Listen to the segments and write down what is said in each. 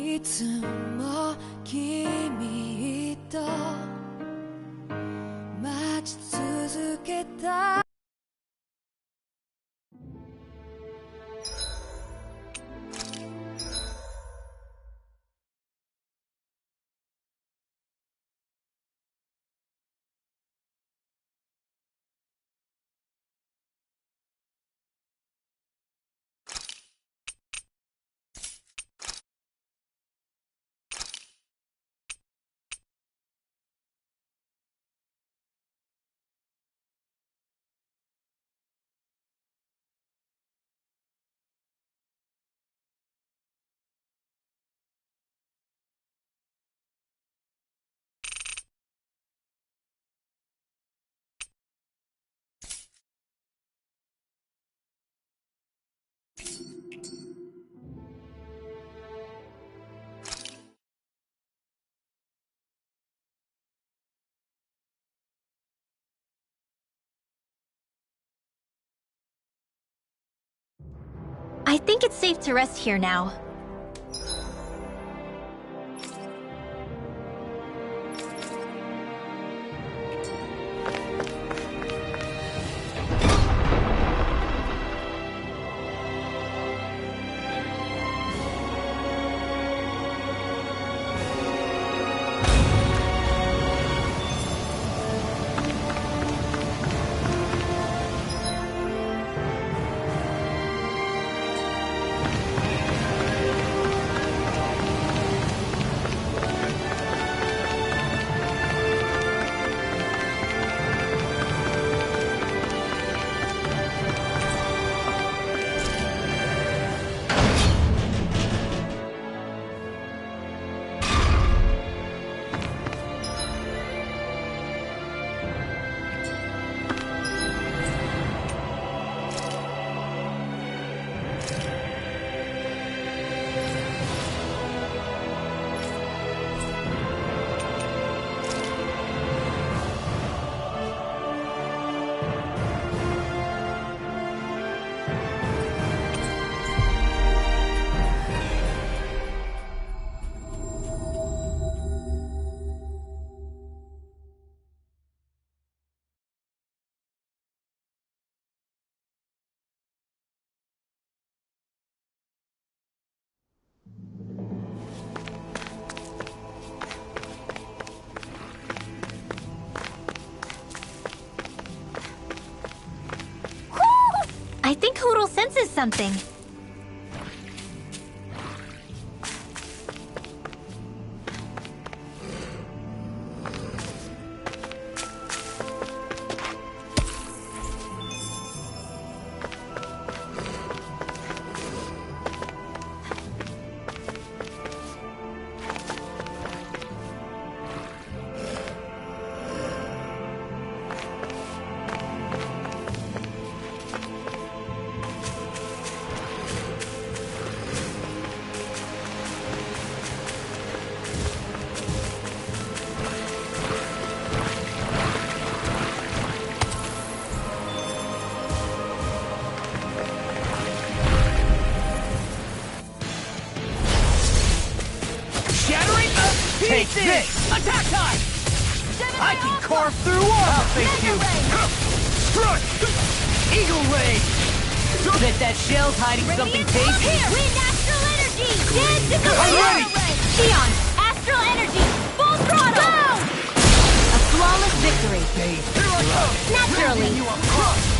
いつも君と待ち続けたI think it's safe to rest here now. I think Hoodle senses something. Take this! Attack time! I can carve through armor! I'll face you! Strike! Eagle Ray! Bet that shell's hiding something tasty! Wind Astral Energy! Dead to go! I'm ready! Sion! Astral Energy! Full throttle! Go! A flawless victory! Here I come! Naturally! You are crushed!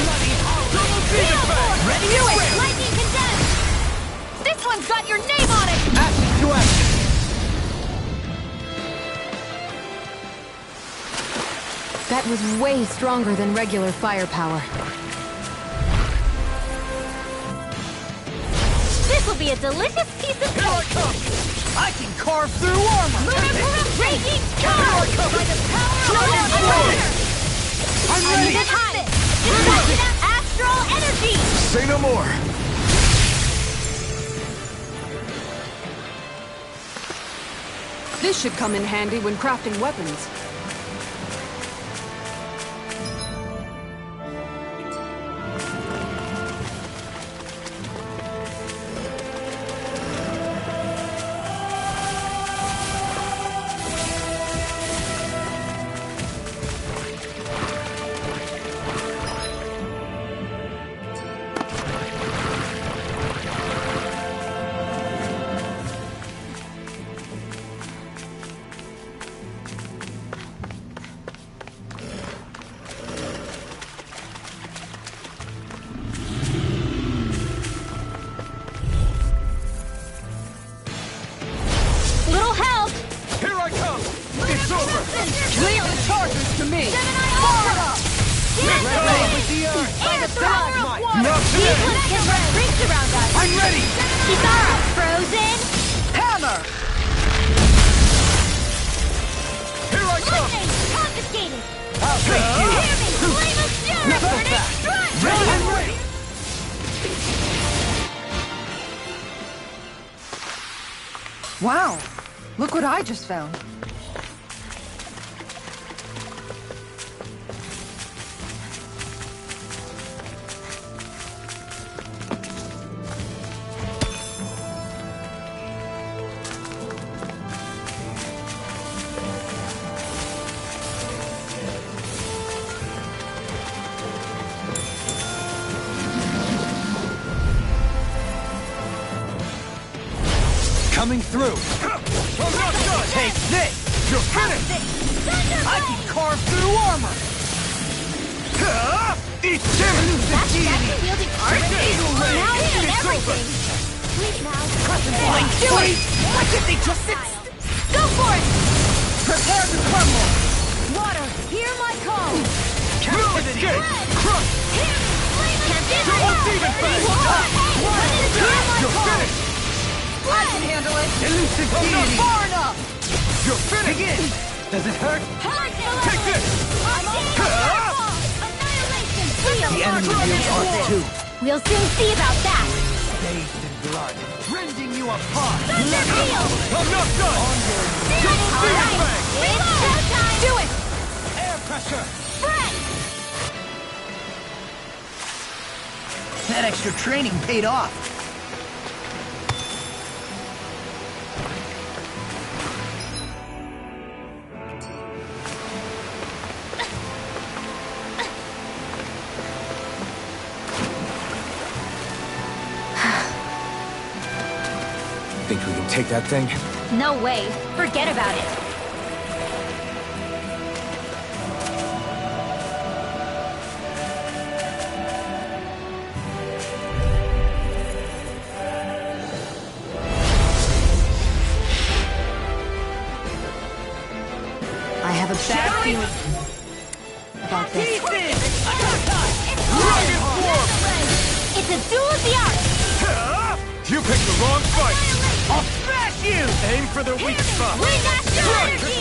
Bloody hell! Double defense! Ready to win! Lightning Condensed! This one's got your name on it! Action to action! That was way stronger than regular firepower. This will be a delicious piece of Here I cake! come! I can carve through armor! Raging Here I Storm! come! By the power Dragon of Blade! Water! I'm ready! Astral Energy! Say no more! This should come in handy when crafting weapons. Useless can run rings around us. I'm ready! Kisara, frozen. Hammer! Here I come! Lightning, confiscated. I'll take you! Hear me, flame of fury. Not so Burning fast! strike. Ready and ready! Wow, look what I just found. Coming through! Take this! You're finished! I can carve through armor! Eat them! That's wielding art. Now and everything. Sleep now. Fine, do it! Why can't they just sit? Go for it. Prepare to crumble! Water, hear my call. Captivity! Crush! Double demon fang! Hear my You're call. finished! I can handle it. Elusive I'm not deity! far enough. You're finished! Begin! Does it hurt? Take this! The enemy wields art too. We'll soon see about that. Bathed in blood, rending you apart! Thunder field. I'm not done! Double All demon right. fang! It's showtime. Do it. Air pressure! Fred. That extra training paid off. Think we can take that thing? No way. Forget about it. I have a bad feeling about this. It's a duel of the arts. You picked the wrong fight! I'll smash you! Aim for the weak spot! Wind astral energy.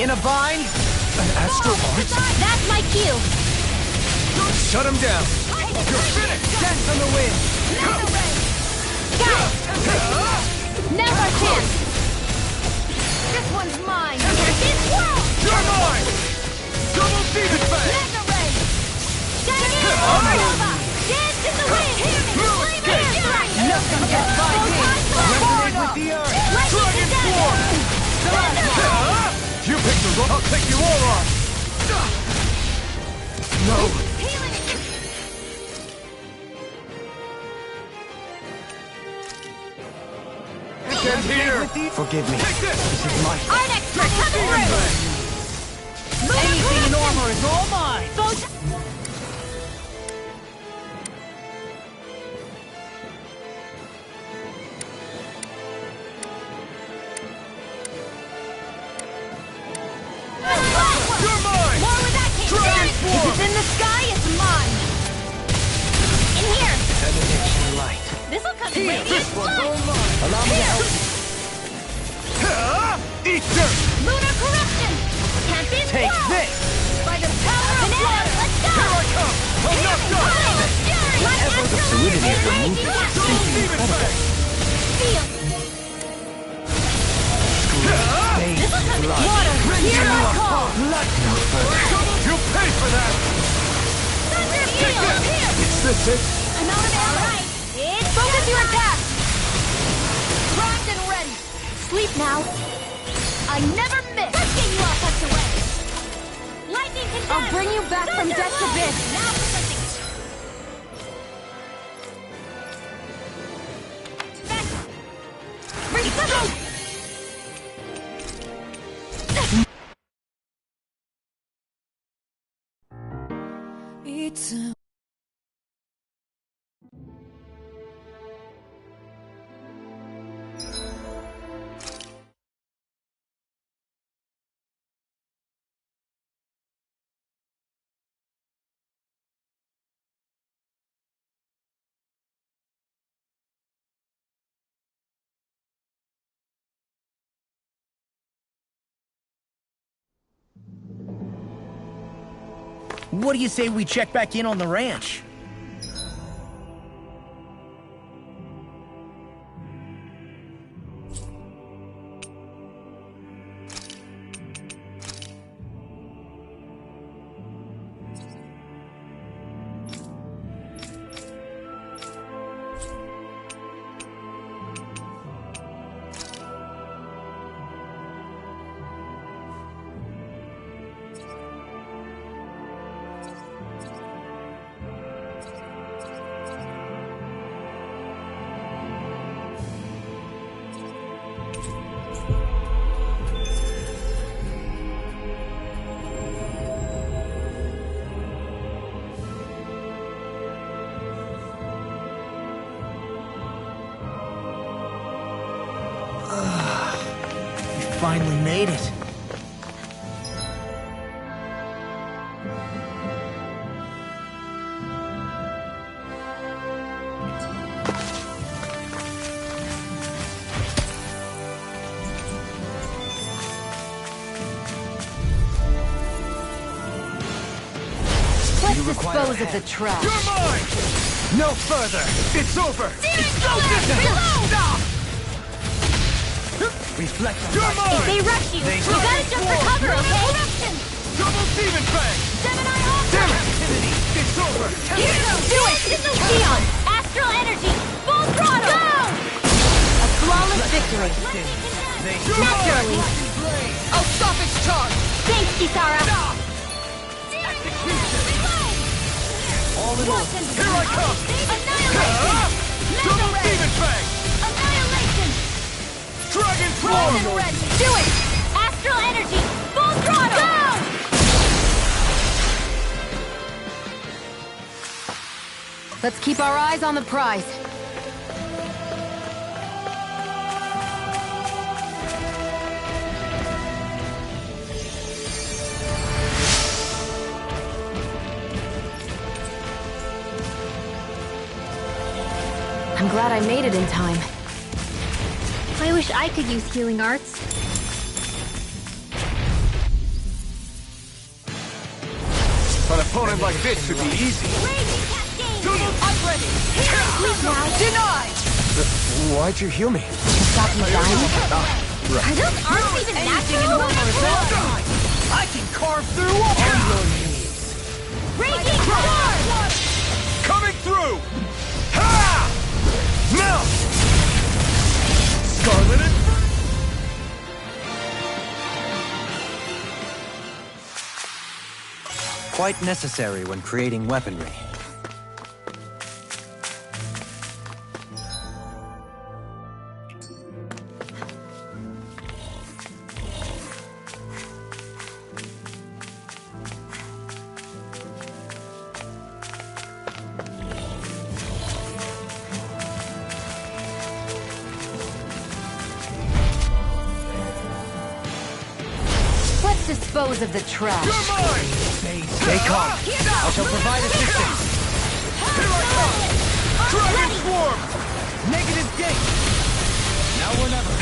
In a bind? An astral arch? That's my cue. Shut him down! You're finished! Dance on the wind! Got it. Now's our chance. This one's mine. This world. You're mine! Double demon fang! Mega ray. Dynamic Nova. Dance in the wind. Flame of fury. Nothing gets by me! Resonate with the earth! Lightning Dragon together. form! You picked the wrong... I'll take you all on! No! Get here! Forgive me. Take this! This is my... Our next trick coming through. Anything in armor is all mine! You're mine! More where that came from. Transform! If it's in the sky, it's mine. In here. Emanation light. This'll come Here, radiant this one's blood. all mine! Allow me to help you. Eat dirt! Lunar corruption. Tempest Take wall. this! By the power of water. Let's go. Here I come! I'm not done! Whatever the fluidity of your movement is simply incredible. Feel. Bathed in blood. Water. Rending Hear you my apart. call. Blood no further. You pay for that! Thunder field. Here. It's this it? Another all right. It's focus your attack. Primed and ready. Sleep now. I never miss. Let's get you all tucked away. Lightning condemned. I'll bring you back from death's abyss. Now for something. Back.いつ What do you say we check back in on the ranch? Finally made it. Let's dispose of the trash. You're mine! No further! It's over! It's no distance! Stop! Reflect on If they rush you, you gotta jump for cover, okay? Double demon fang! Gemini Ultra! Damn activity! It's over! Here you go! Do it! Xeon! Astral energy! Full throttle! Go! A flawless victory. Naturally. I'll stop its charge! Thanks, Kisara. All in all, here I come! Annihilation! Double Mega demon fang! Annihilation! Dragon Golden swarm! red! Do it! Astral energy! Full throttle! Go! Let's keep our eyes on the prize. I'm glad I made it in time. I wish I could use healing arts. An opponent like this should be easy. I'm ready! Sleep now. Denied! Why'd you heal me? Stop me dying? Are those arms even natural? I can carve through all your needs. Raging sword! Coming through! Ha! Melt! Scarlet and... Quite necessary when creating weaponry. Let's dispose of the trash. You're mine! Stay calm. I shall provide assistance. Here I come! Dragon swarm! Negative gate! Now or never.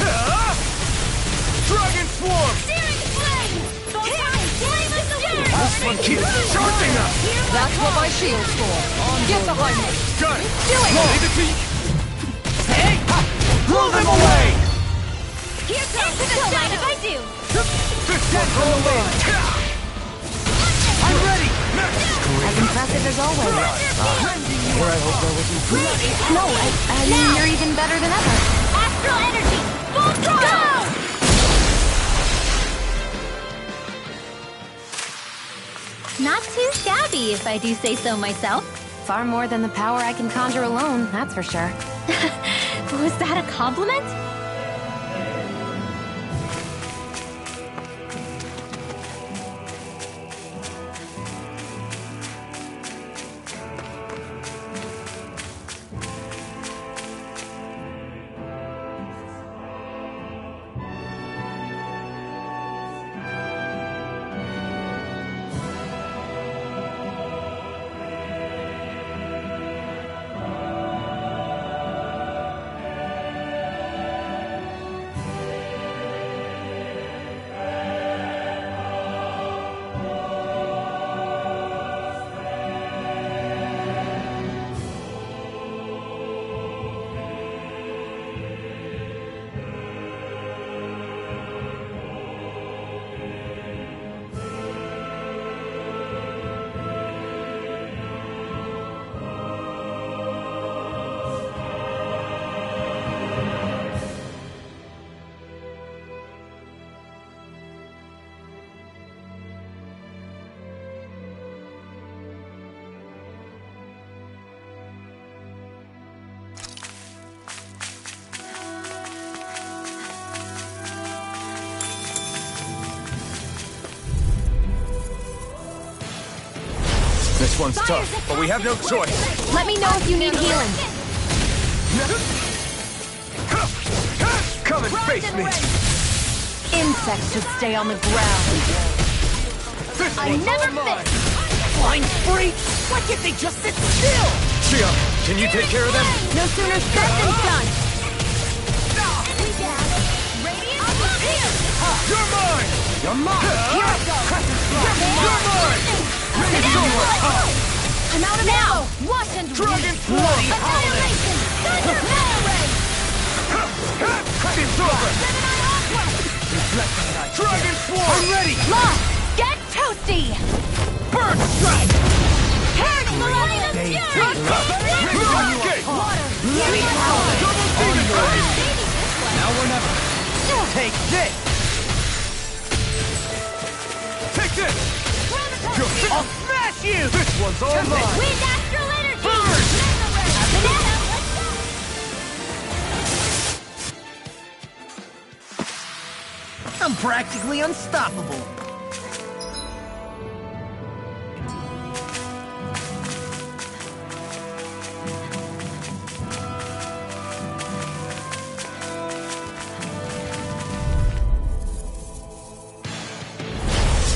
Dragon swarm! Searing flame! Flame is the winner! This one keeps charging us! That's what my shield's for. Get behind me! Got it! Do it! Leave it to you! Hey! Blow them away! Here comes the shine if I do! This one's on the way! I'm ready! As impressive as always. Here I hope there wasn't... No, I mean, you're even better than ever. Astral energy! Full throttle! Go! Not too shabby, if I do say so myself. Far more than the power I can conjure alone, that's for sure. Was that a compliment? This one's tough, but we have no choice. Let me know if you need healing. Come and face me. Insects should stay on the ground. This I one's never all mine. miss. Blind freak! Why can't they just sit still? Xion, can you take care of them? No sooner said than done. You're mine! You're mine! Here I go. You're mine! It's over! I'm out of now. Watch and Dragon read. Bloody Annihilation. Thunder Metal Ray. It's over! Dragon Swarm! I'm ready! Lost. Get toasty. Bird strike! Turning the line of fury. Escape! Water. Double demon blade! Now or never. Take this! Take this! I'll smash you! This one's all mine! Wind astral energy. Burn! Banana. I'm practically unstoppable.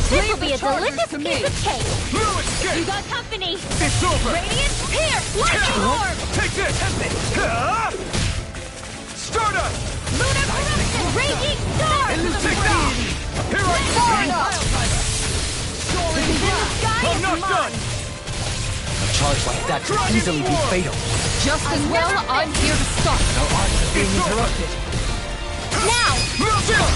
This will be a delicious piece of cake. No You escape! got company. It's over! Radiant Pierce. Lightning Orb. Take this! Stardust! Lunar Corruption. Raging Star. Take that! Here I Soaring come! up. In the sky I'm is not mine. done! A charge like that could easily be fatal. Just as well, I'm here to stop. No odds of being It's over. interrupted. Now. Meltdown!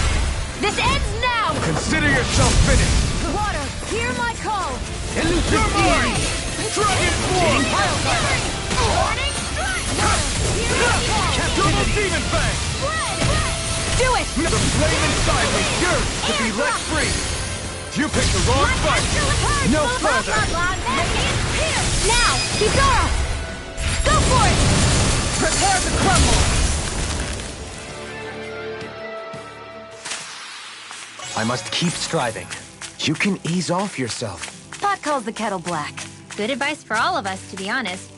This ends now. Consider yourself finished! Water, hear my call. You're mine! Dragon Swarm! Warning strike. Water, hear my call. Double demon fang! Do it. The flame inside me yearns to be let free! You picked the wrong fight! No further! Now, Ghidorah! Go for it! Prepare to crumble! I must keep striving. You can ease off yourself. Pot calls the kettle black. Good advice for all of us, to be honest.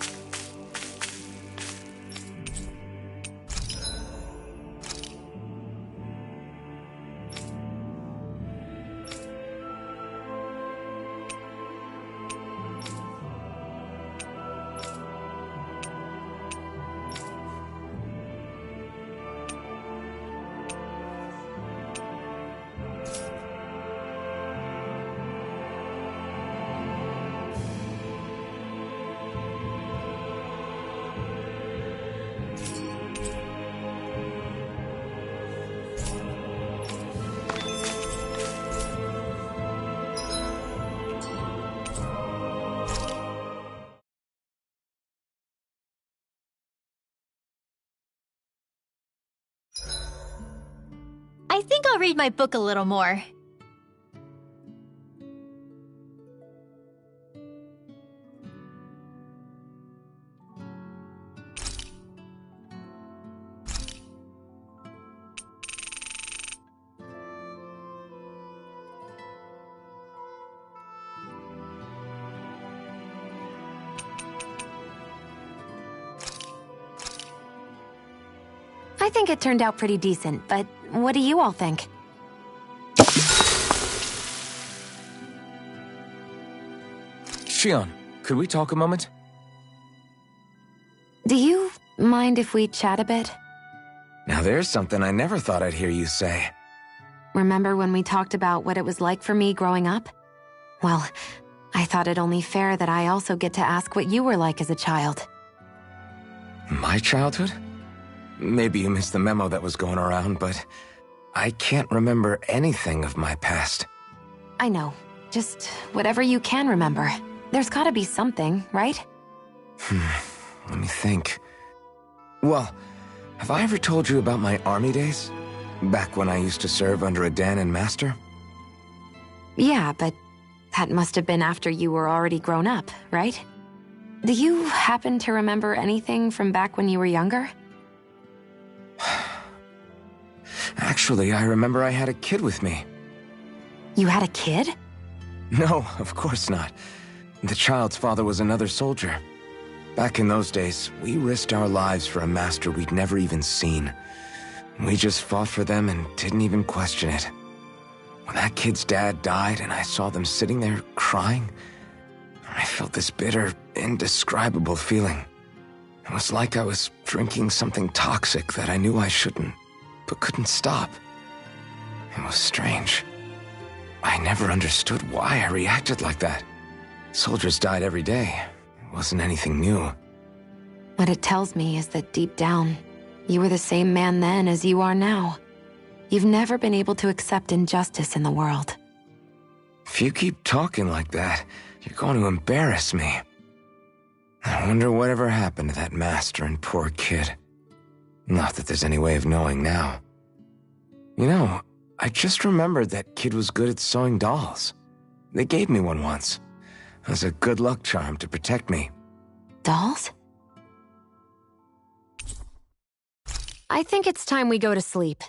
I think I'll read my book a little more. I think it turned out pretty decent, but what do you all think? Xion, could we talk a moment? Do you mind if we chat a bit? Now there's something I never thought I'd hear you say. Remember when we talked about what it was like for me growing up? Well, I thought it only fair that I also get to ask what you were like as a child. My childhood? Maybe you missed the memo that was going around, but I can't remember anything of my past. I know. Just whatever you can remember. There's gotta be something, right? Let me think. Well, have I ever told you about my army days? Back when I used to serve under a Danon master? Yeah, but that must have been after you were already grown up, right? Do you happen to remember anything from back when you were younger? Actually, I remember I had a kid with me. You had a kid? No, of course not. The child's father was another soldier. Back in those days, we risked our lives for a master we'd never even seen. We just fought for them and didn't even question it. When that kid's dad died and I saw them sitting there crying, I felt this bitter, indescribable feeling. It was like I was drinking something toxic that I knew I shouldn't, but couldn't stop. It was strange. I never understood why I reacted like that. Soldiers died every day. It wasn't anything new. What it tells me is that deep down, you were the same man then as you are now. You've never been able to accept injustice in the world. If you keep talking like that, you're going to embarrass me. I wonder whatever happened to that master and poor kid. Not that there's any way of knowing now. You know, I just remembered that kid was good at sewing dolls. They gave me one once. As a good luck charm to protect me. Dolls? I think it's time we go to sleep.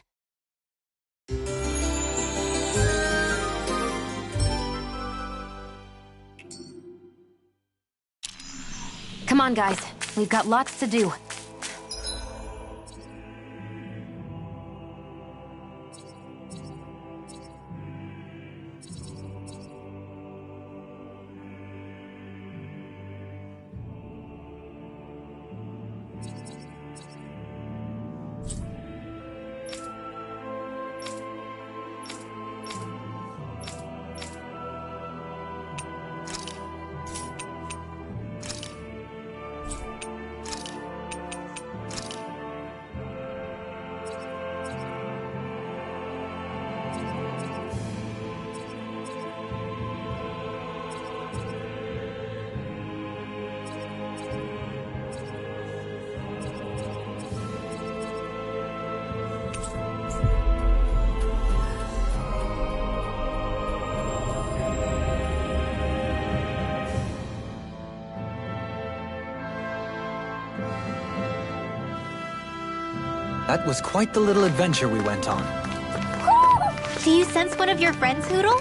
Come on, guys. We've got lots to do. That was quite the little adventure we went on. Do you sense one of your friends, Hootle?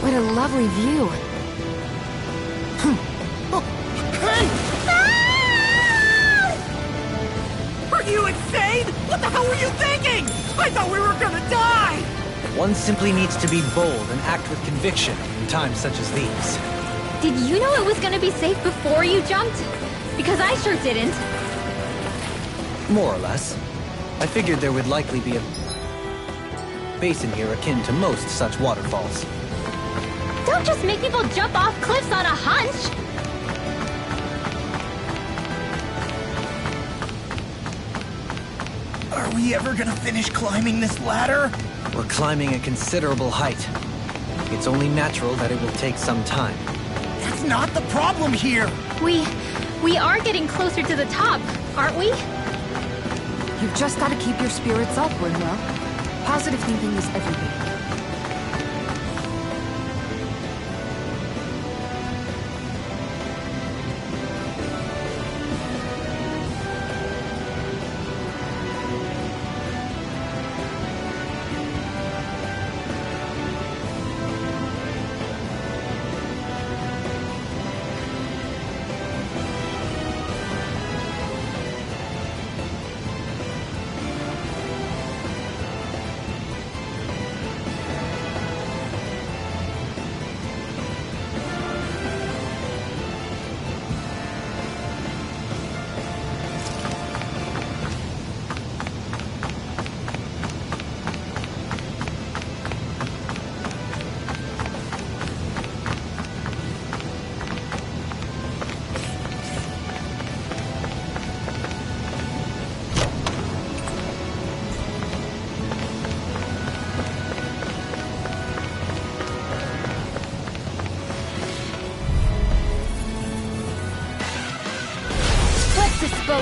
What a lovely view. Are you insane? What the hell were you thinking? I thought we were gonna die! One simply needs to be bold and act with conviction in times such as these. Did you know it was gonna be safe before you jumped? Because I sure didn't. More or less. I figured there would likely be a basin here akin to most such waterfalls. Don't just make people jump off cliffs on a hunch! Are we ever gonna finish climbing this ladder? We're climbing a considerable height. It's only natural that it will take some time. That's not the problem here! We are getting closer to the top, aren't we? You've just got to keep your spirits up, Rinwell. Positive thinking is everything.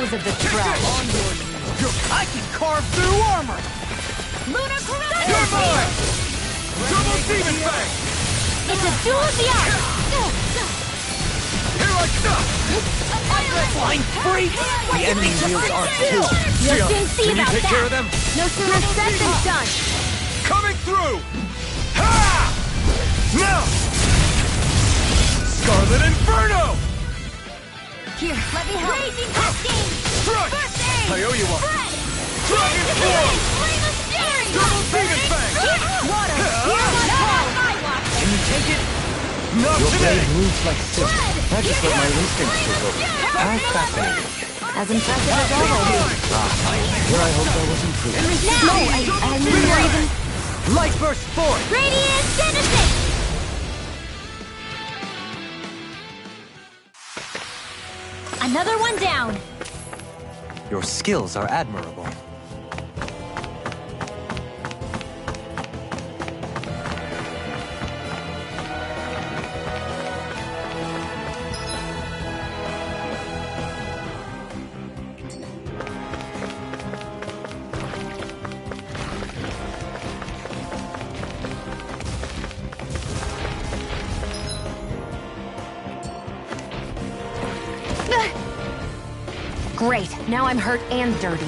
Dispose of the trash. I can carve through armor! Lunar Corruption! You're mine! Double Demon Fang! It's a duel of the arts! Here I come! Flying freak! The enemy wields arts too. You'll soon see Can you about take that! care of them? No sooner said than done! Coming through! Ha! Now! Scarlet Inferno! Here, let me help! Raging Cascade! Strike! First aid! I owe you one. Fred! Dragon Form! Flame of Fury! Double Demon Fang! Water! Here on my watch! Can you take it? Not Your today! blade moves like silk. Fred! Not just what my Here! instincts took over. How fascinating. As impressive as always. Here I hope there was improvement. Now! I mean more even... Light burst forth! Radiant Genesis! Another one down! Your skills are admirable. Great, now I'm hurt and dirty.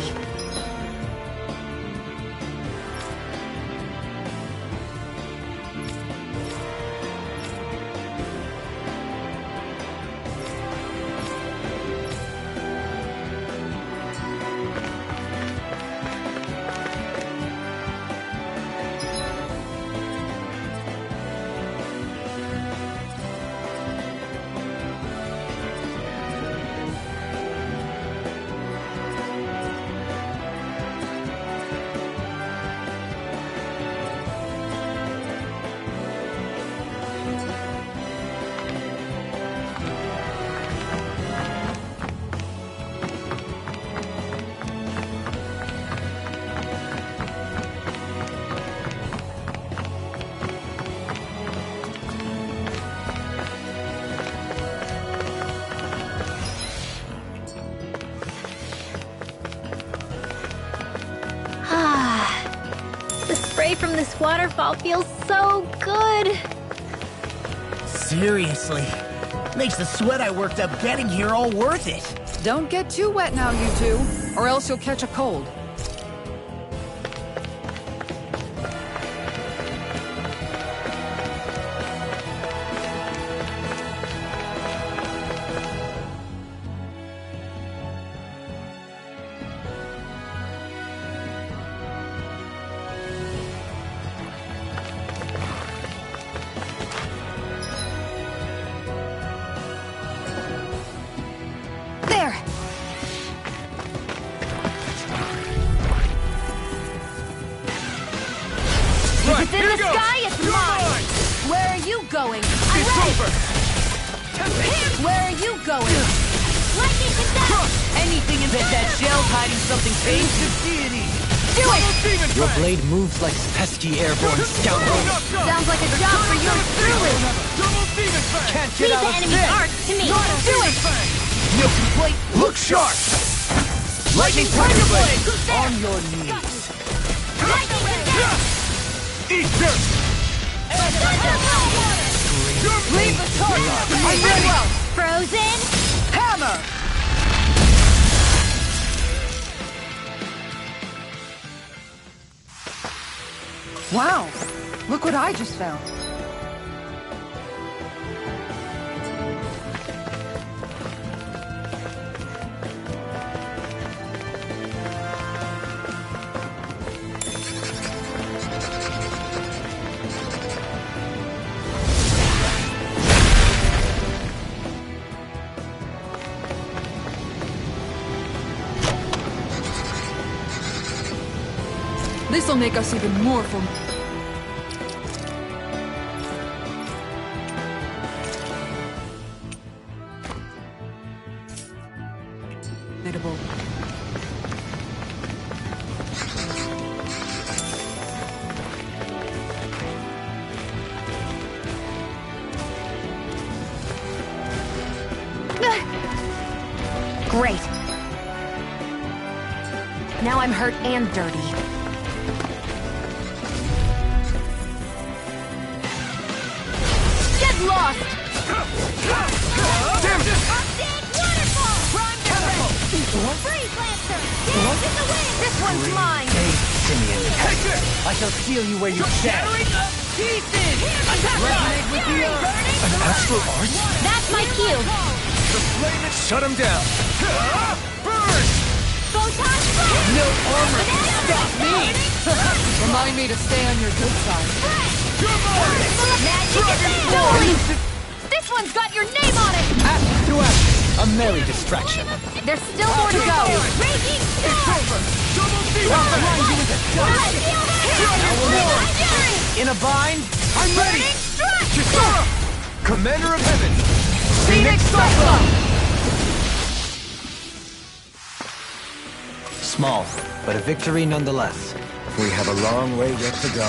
The spray from this waterfall feels so good! Seriously. Makes the sweat I worked up getting here all worth it. Don't get too wet now, you two, or else you'll catch a cold. There! Right, It's in here the goes! sky, it's You're mine! mine! Where are you going? It's over! Where are you going? Lightning Cassette! Anything in that shell's hiding something tasty. Do it! Demon Your Fang! blade moves like pesky airborne scoundrel. Sounds like a job for your through. Double Demon Fang! Can't get Leave out the of enemy's this. arts to me! Do it! No complaint. Look sharp! Lightning Thunder Blade. On your knees. Lightning Cassette! Eat this! Leave the target. I'm ready. Frozen! Hammer. Wow! Look what I just found. This'll make us even more formidable. Great. Now I'm hurt and dirty. Get lost! Damn it! Big waterfall! Prime catapult! Free blaster! Dance in the wind! This one's mine! Hey, Simeon. Take this! I shall steal you where you stand. Pieces! Resonate with the earth! An astral arch? That's my cue! The flame it! Shut him down! Burn! Photon blast! No armor can stop me! Remind me to stay on your good side. Magic advance! This one's got your name on it! Act to act. A merry distraction. There's still more to go! Raging star! Double demon! In a bind? I'm ready! Strike! Commander of Heaven! Phoenix Cyclone! Small, but a victory nonetheless. We have a long way yet to go.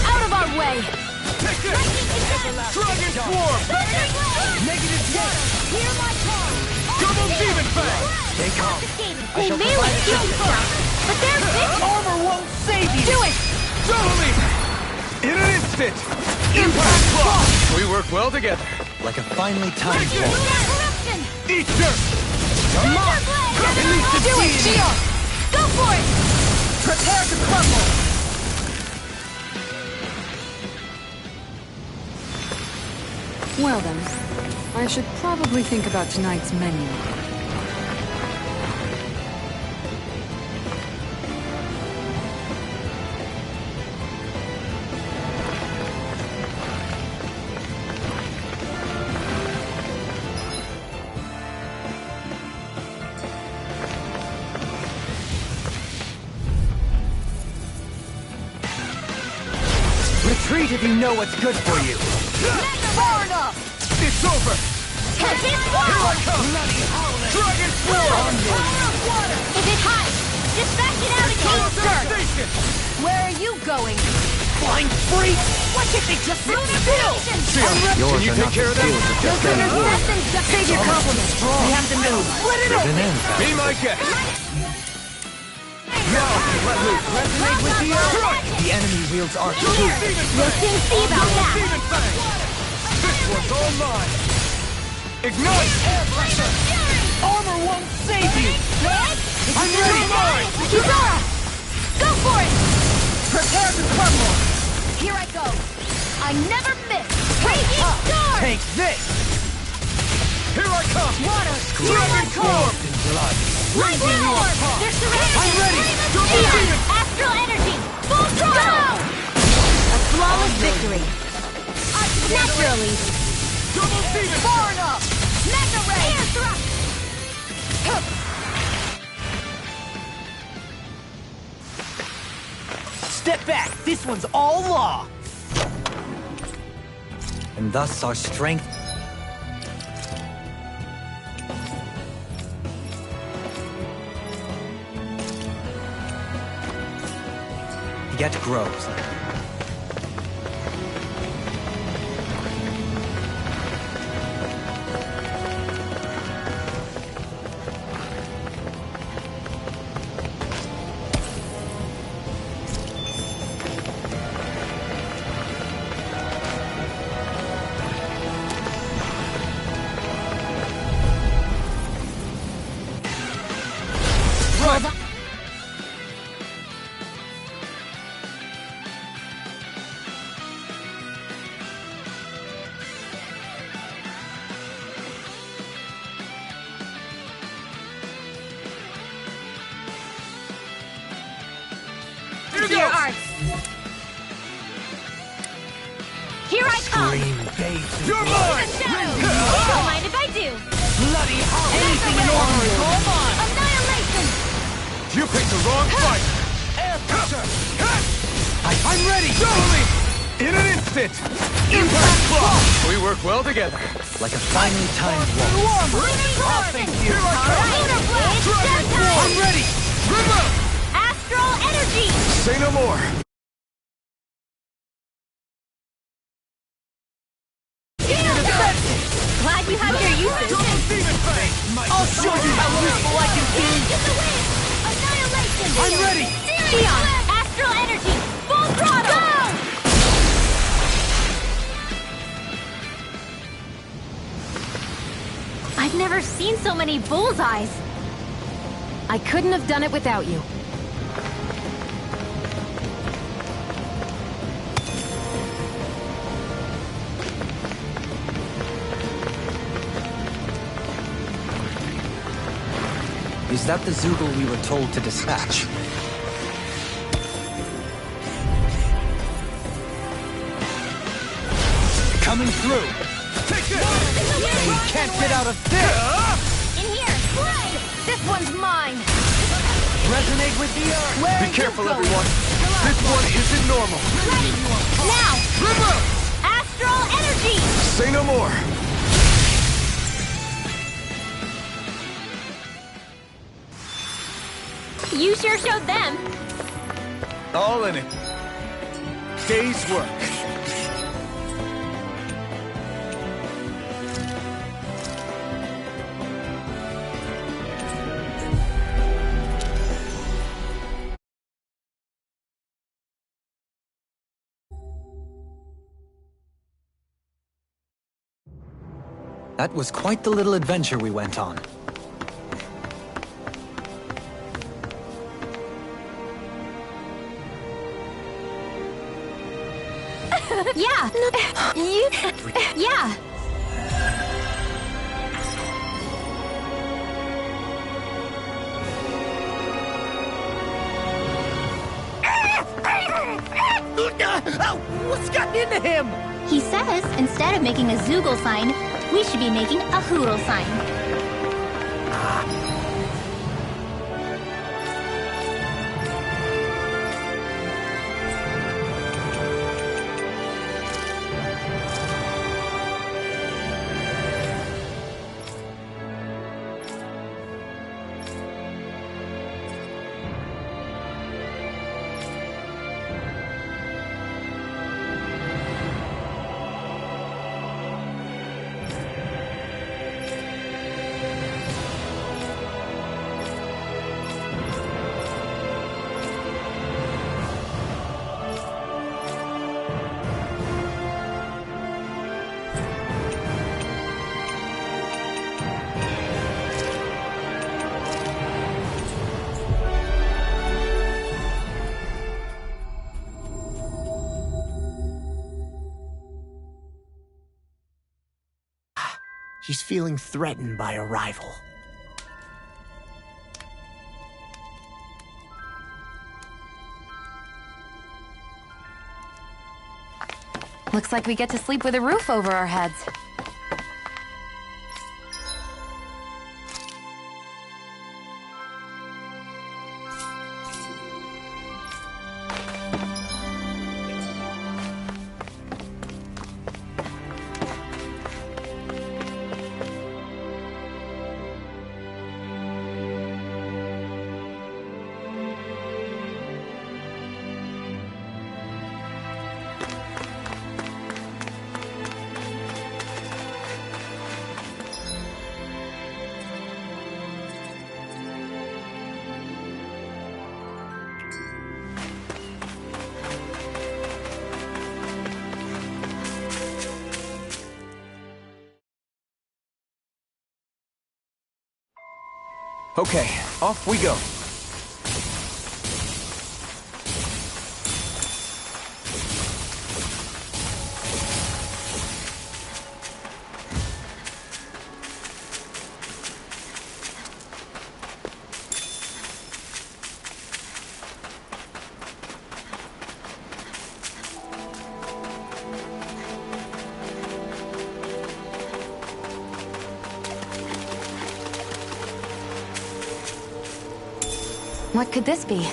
Out of our way! Take this! Dragon Swarm! Negative jet! Hear my call! Double Demon Fang! Stay calm. They may with King first, but they're big! Armor won't save you! Do it! Double in an instant! Impact Block! We work well together. Like a finely timed Take it! ball. Eruption! Eat dirt! Do it, Geo! Go for it! Prepare to crumble! Well then, I should probably think about tonight's menu. Retreat if you know what's good for you! Far enough! It's over! Catch it! Here I come! Dragon Swarm! Is it hot? Dispatch it out again! Devastation! Where are you going? Blind freak! Why can't they just sit still? Can you take care of them? Save your compliments. We have to move. Split it open! Be my guest! Now, let loose! Resonate with the earth! The enemy wields arc too. We'll soon see about that. Demon Fang! This one's all mine! Ignite! Armor won't save you! I'm ready! Mine! Kizara! Go for it! Prepare to crumble! Here I go. I never miss. Raging Star! Take this! Here I come! Water! Dragon Swarm! Lightning Orb! They're surrounded! I'm ready! Double Neon! demon! Astral Energy! Full throttle! A flawless victory. Naturally. Double demon! Far enough! Mega Ray! Air thrust! Step back! This one's all law! And thus our strength. Yet grows. To your arts. Here I come. Green base. You're mine! Don't mind if I do. Bloody hell! Anything in order is all mine! Annihilation. You picked the wrong fight! Air pressure! I'm ready! Double in an instant! Impact Block! We work well together. Like a finely timed waltz. Thank you. I'm ready! Remote! Astral Energy. Say no more! Glad you have your uses. Double demon I'm ready! Dion, astral energy, full throttle! Go! I've never seen so many bullseyes. I couldn't have done it without you. Is that the Zoogle we were told to dispatch? Coming through! Take this! You can't get out of this! In here, slide! This one's mine! Resonate with the earth! Be careful, everyone. This one isn't normal. Ready! Now! Remember! Astral energy! Say no more. You sure showed them. All in it. Day's work. That was quite the little adventure we went on. Yeah. Yeah. What's gotten into him? He says instead of making a Zoogle sign, we should be making a Hoodle sign. He's feeling threatened by a rival. Looks like we get to sleep with a roof over our heads. Okay, off we go. What could this be?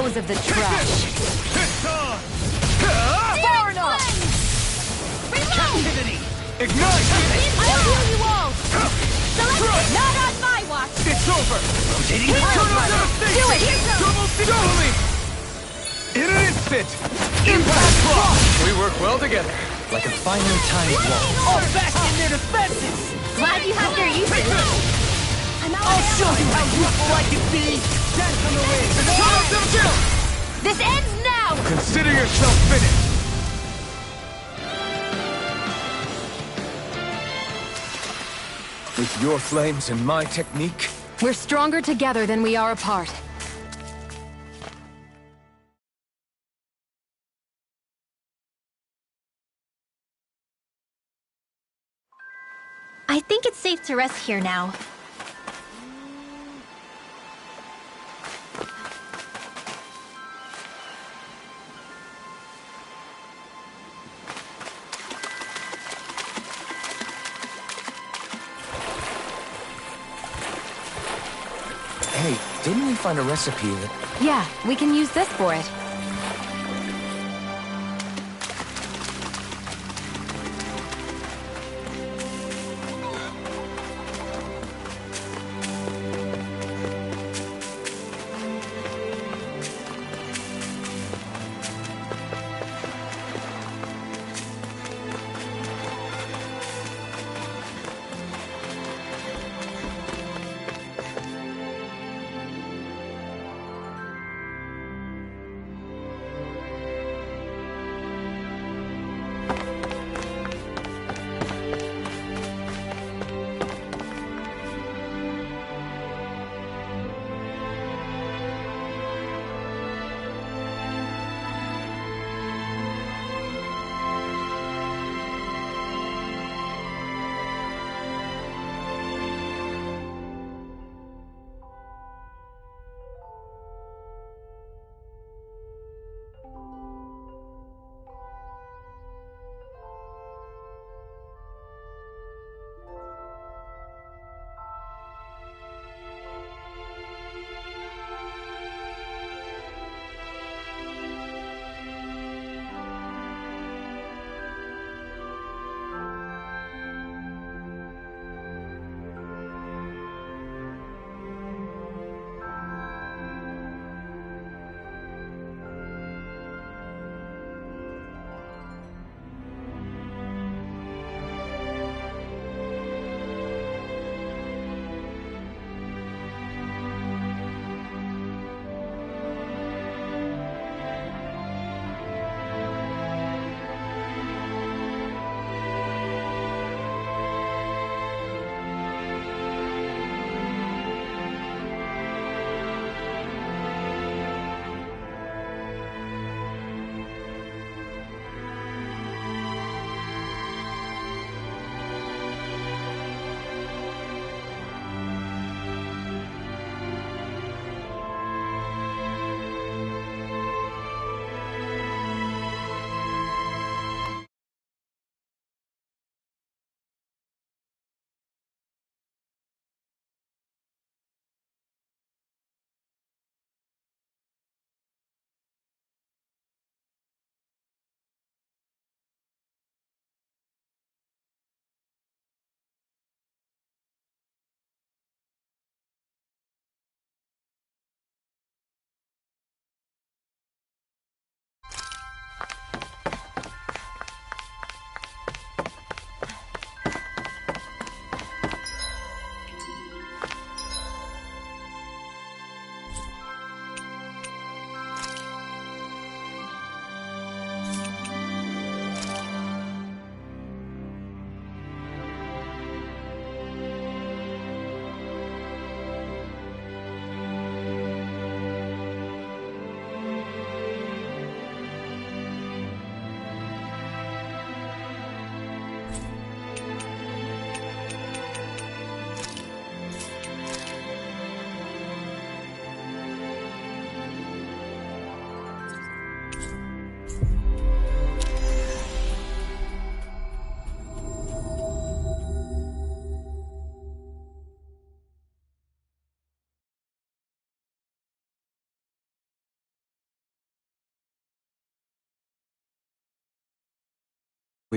dispose of the trash. It's on! Far enough! Reload! Captivity! Ignite! I'll heal you all! Select not on my watch! It's over! Rotating the Turn Road on Rider! devastation! Do it! Double me! In an instant! Impact block! We work well together. Like a finely timed wall. All back in their defenses! Glad you have their uses. I'm out I'll of show ammo. you how useful I can be! Dance on the wing! Turn on devastation! This ends now! Consider yourself finished! With your flames and my technique, We're stronger together than we are apart. I think it's safe to rest here now. Hey, didn't we find a recipe that... Yeah, we can use this for it.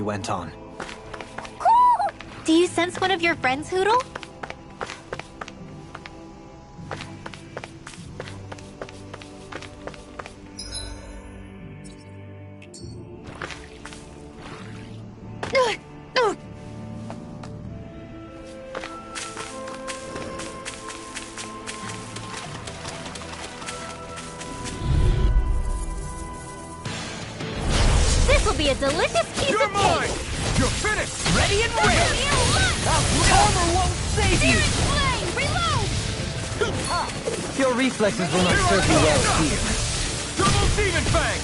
we went on. Do you sense one of your friends, Hoodle? This'll be a delicious piece You're of mine! cake! You're finished! Ready and ready! Armor won't save you! Flame, reload! Your reflexes will not serve you well here. Double Demon Fang!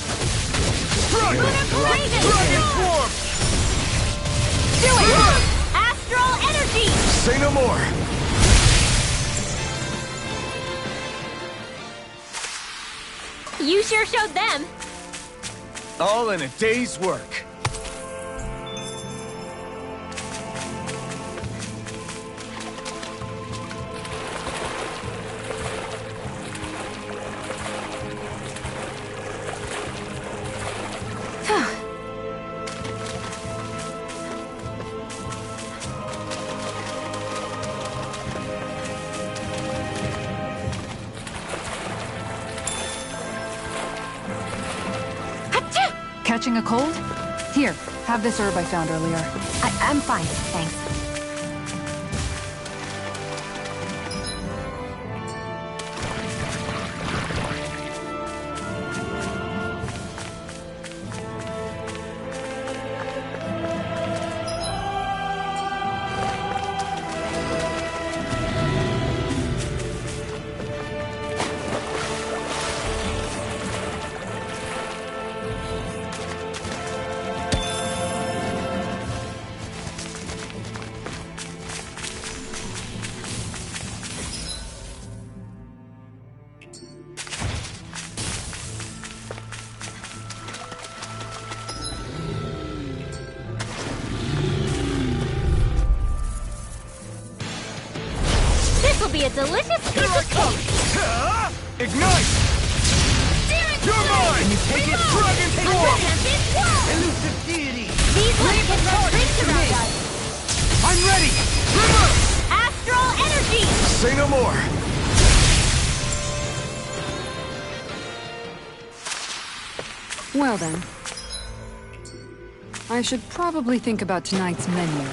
Strike! Raven! Dragon Swarm! Do it! Astral energy! Say no more. You sure showed them. All in a day's work. Catching a cold? Here, have this herb I found earlier. I'm fine, thanks. This'll be a delicious piece of cake! Ignite! You're mine! Can you take it? Dragon Swarm! Elusive deity! These ones can throw rings around us! I'm ready! Reverse! Astral energy! Say no more. Well then. I should probably think about tonight's menu.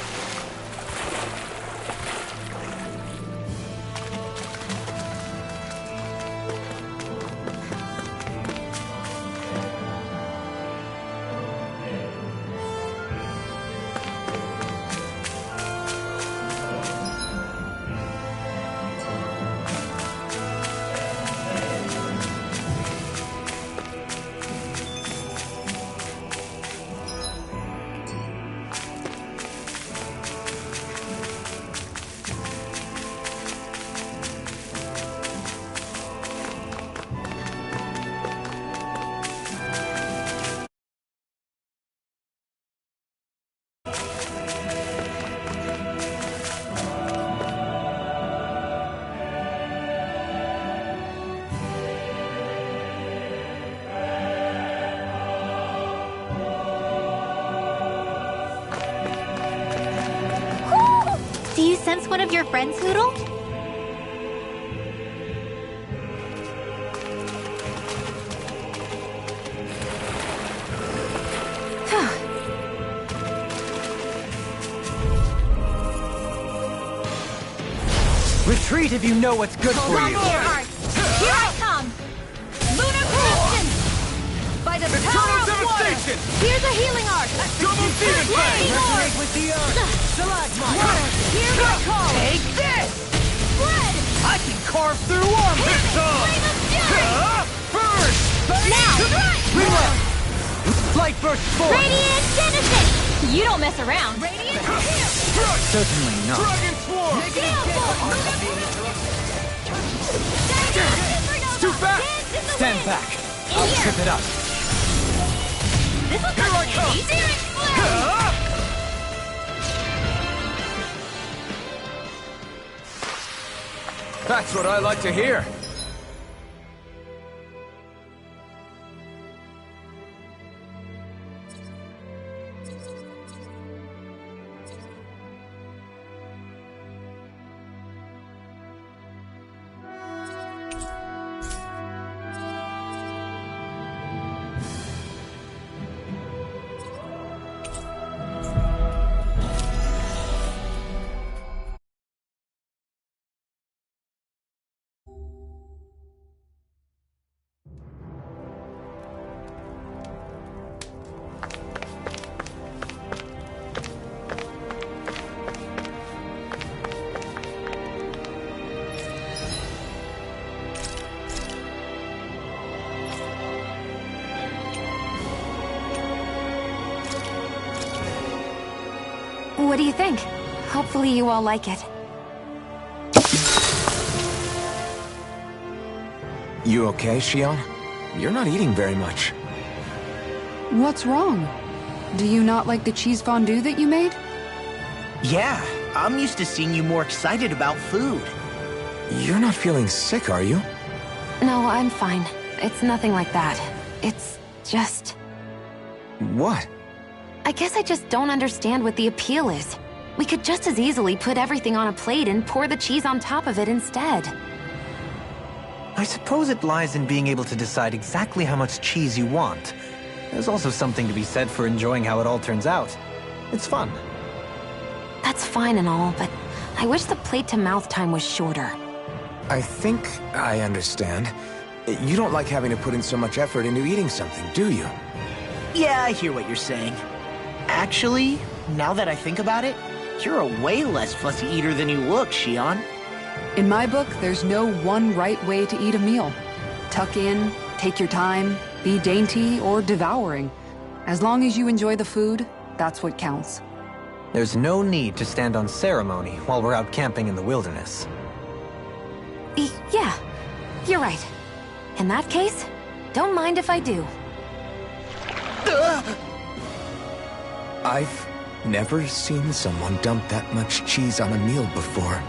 Do you sense one of your friends, Hoodle? Retreat if you know what's good Hold for on you! to your heart. Here I come! Lunar Corruption! By the power Eternal of water! Devastation! Here's a healing art! Double Demon Fang! Resonate with the earth! Stalagmite! Here's my call! Take this! Spread! I can carve through armor! Flame of fury! First! Now! Reload! Light burst forth! Radiant Genesis! You don't mess around! Radiant Certainly not. Dragon Swarm! Too fast! Stand back! I'll trip it up! This'll Here I come! Searing Flame! That's what I like to hear. What do you think? Hopefully you all like it. You okay, Xion? You're not eating very much. What's wrong? Do you not like the cheese fondue that you made? Yeah, I'm used to seeing you more excited about food. You're not feeling sick, are you? No, I'm fine. It's nothing like that. It's just... What? I guess I just don't understand what the appeal is. We could just as easily put everything on a plate and pour the cheese on top of it instead. I suppose it lies in being able to decide exactly how much cheese you want. There's also something to be said for enjoying how it all turns out. It's fun. That's fine and all, but I wish the plate-to-mouth time was shorter. I think I understand. You don't like having to put in so much effort into eating something, do you? Yeah, I hear what you're saying. Actually, now that I think about it, you're a way less fussy eater than you look, Xion. In my book, there's no one right way to eat a meal. Tuck in, take your time, be dainty or devouring. As long as you enjoy the food, that's what counts. There's no need to stand on ceremony while we're out camping in the wilderness. Yeah, you're right. In that case, don't mind if I do. I've never seen someone dump that much cheese on a meal before.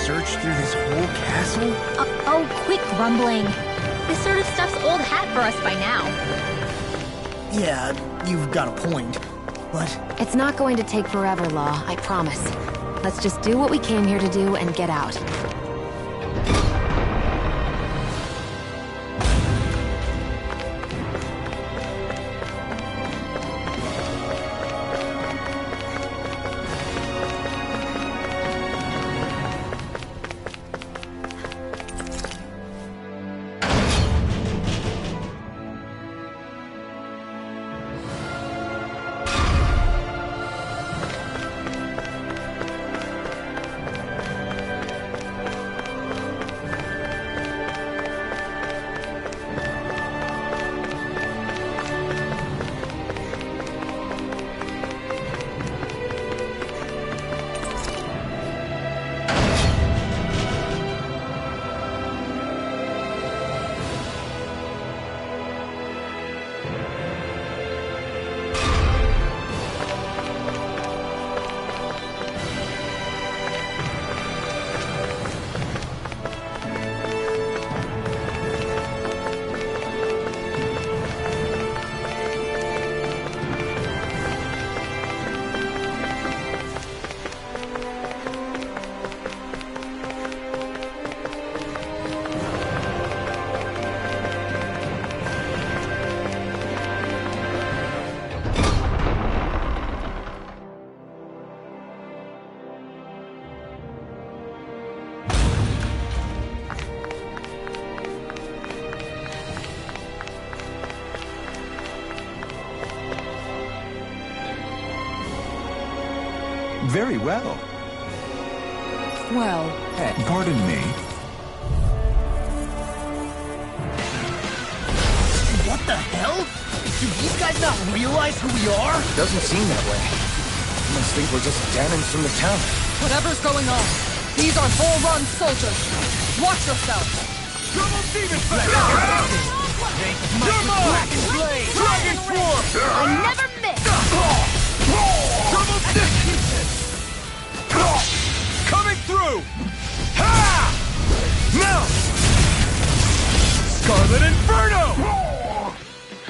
Search through this whole castle? Oh, quit grumbling. This sort of stuff's old hat for us by now. Yeah, you've got a point, but... It's not going to take forever, Law, I promise. Let's just do what we came here to do and get out. Very well. Well, Pardon me. What the hell? Do these guys not realize who we are? Doesn't seem that way. You must think we're just Danons from the town. whatever's going on, these are Volron soldiers. Watch yourself. Double demon flash! You're mine! Dragon form! I never miss! Double coming through! Ha! Now! Scarlet Inferno!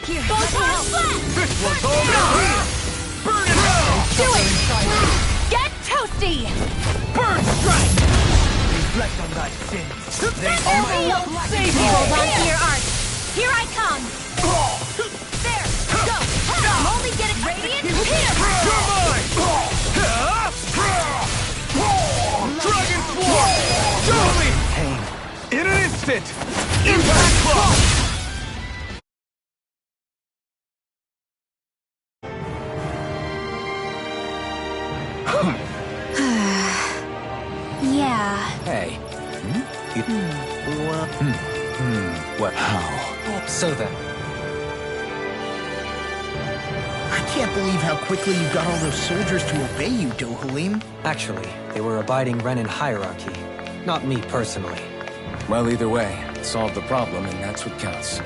Here, flash! This one's all here! Burn it out! Do it! Get toasty! Burn strike! Reflect on thy sins. They Only all you'll save save you. people to your art. Here I come! There! Go! I'm only getting radiant! Hit him! You're mine! Dragon Swarm! Surely! Pain. In an instant! Impact Claw! Yeah. Hey. What? How? So then, I can't believe how quickly you got all those soldiers to obey you, Dohalim. actually, they were abiding Renan hierarchy. Not me personally. Well, either way, it solved the problem, and that's what counts.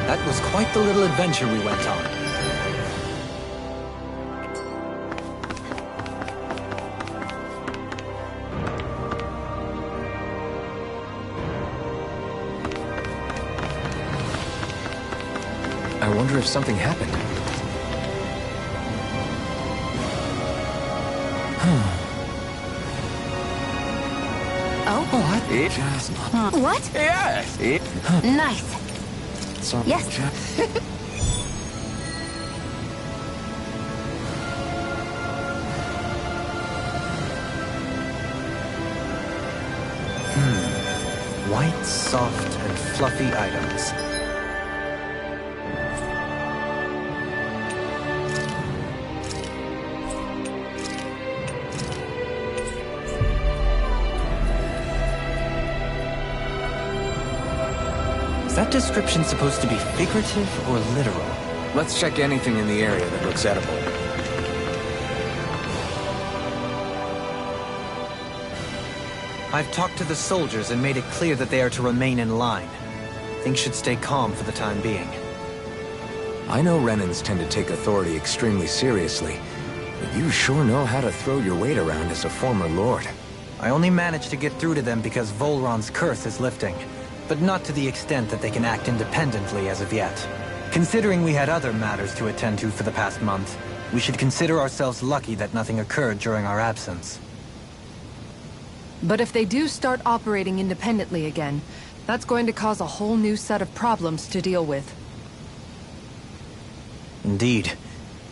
That was quite the little adventure we went on. I wonder if something happened. Oh? What? It just... What? Yes! It... Nice. So Yes. White, soft, and fluffy items. Is that description supposed to be figurative or literal? Let's check anything in the area that looks edible. I've talked to the soldiers and made it clear that they are to remain in line. Things should stay calm for the time being. I know Renans tend to take authority extremely seriously, but you sure know how to throw your weight around as a former lord. I only managed to get through to them because Volron's curse is lifting, but not to the extent that they can act independently as of yet. Considering we had other matters to attend to for the past month, we should consider ourselves lucky that nothing occurred during our absence. But if they do start operating independently again, that's going to cause a whole new set of problems to deal with. Indeed.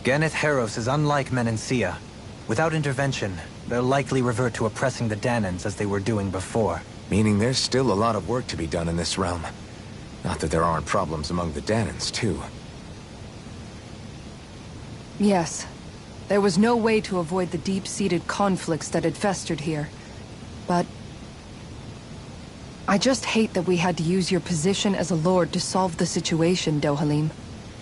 Ganeth Heros is unlike Menancia. Without intervention, they'll likely revert to oppressing the Danons as they were doing before. Meaning there's still a lot of work to be done in this realm. Not that there aren't problems among the Danons, too. Yes. There was no way to avoid the deep-seated conflicts that had festered here. But I just hate that we had to use your position as a lord to solve the situation, Dohalim.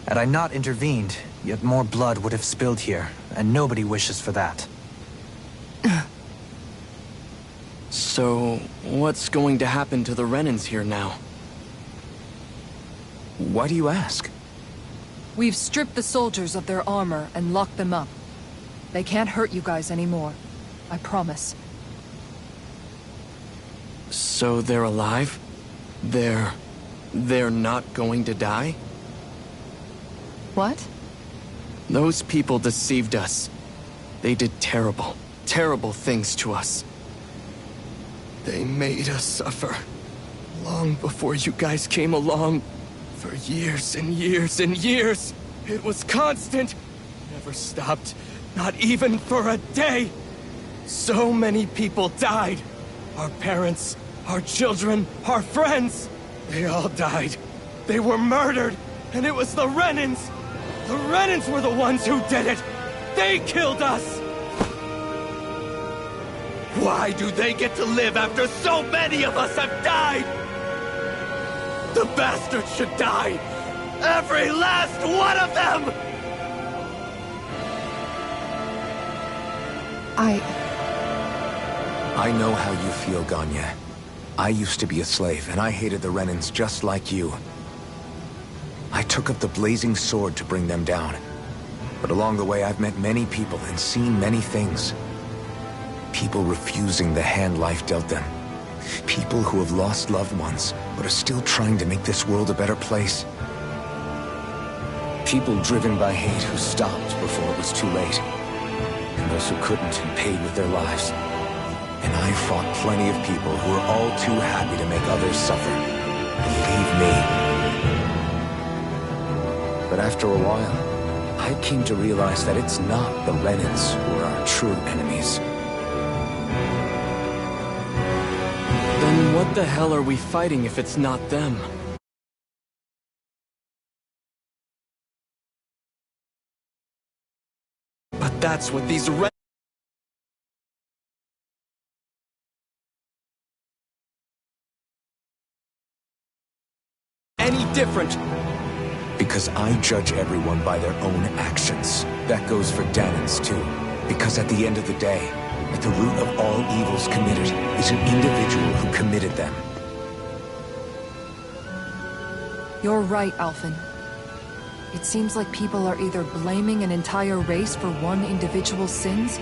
Had I not intervened, yet more blood would have spilled here, and nobody wishes for that. So, what's going to happen to the Renans here now? Why do you ask? We've stripped the soldiers of their armor and locked them up. They can't hurt you guys anymore. I promise. So they're alive? They're not going to die? What? Those people deceived us. They did terrible, terrible things to us. They made us suffer. Long before you guys came along. For years and years and years. It was constant. Never stopped. Not even for a day. So many people died. Our parents, our children, our friends. They all died. They were murdered. And it was the Renans. The Renans were the ones who did it. They killed us. Why do they get to live after so many of us have died? The bastards should die. Every last one of them! I know how you feel, Ganya. I used to be a slave, and I hated the Renans just like you. I took up the blazing sword to bring them down. But along the way, I've met many people and seen many things. People refusing the hand life dealt them. People who have lost loved ones, but are still trying to make this world a better place. People driven by hate who stopped before it was too late. And those who couldn't and paid with their lives. And I fought plenty of people who were all too happy to make others suffer. Believe me. But after a while, I came to realize that it's not the Renans who are our true enemies. Then what the hell are we fighting if it's not them? But that's what these any different? Because I judge everyone by their own actions. That goes for Danans too. Because at the end of the day, at the root of all evils committed is an individual who committed them. You're right, Alphen. It seems like people are either blaming an entire race for one individual's sins,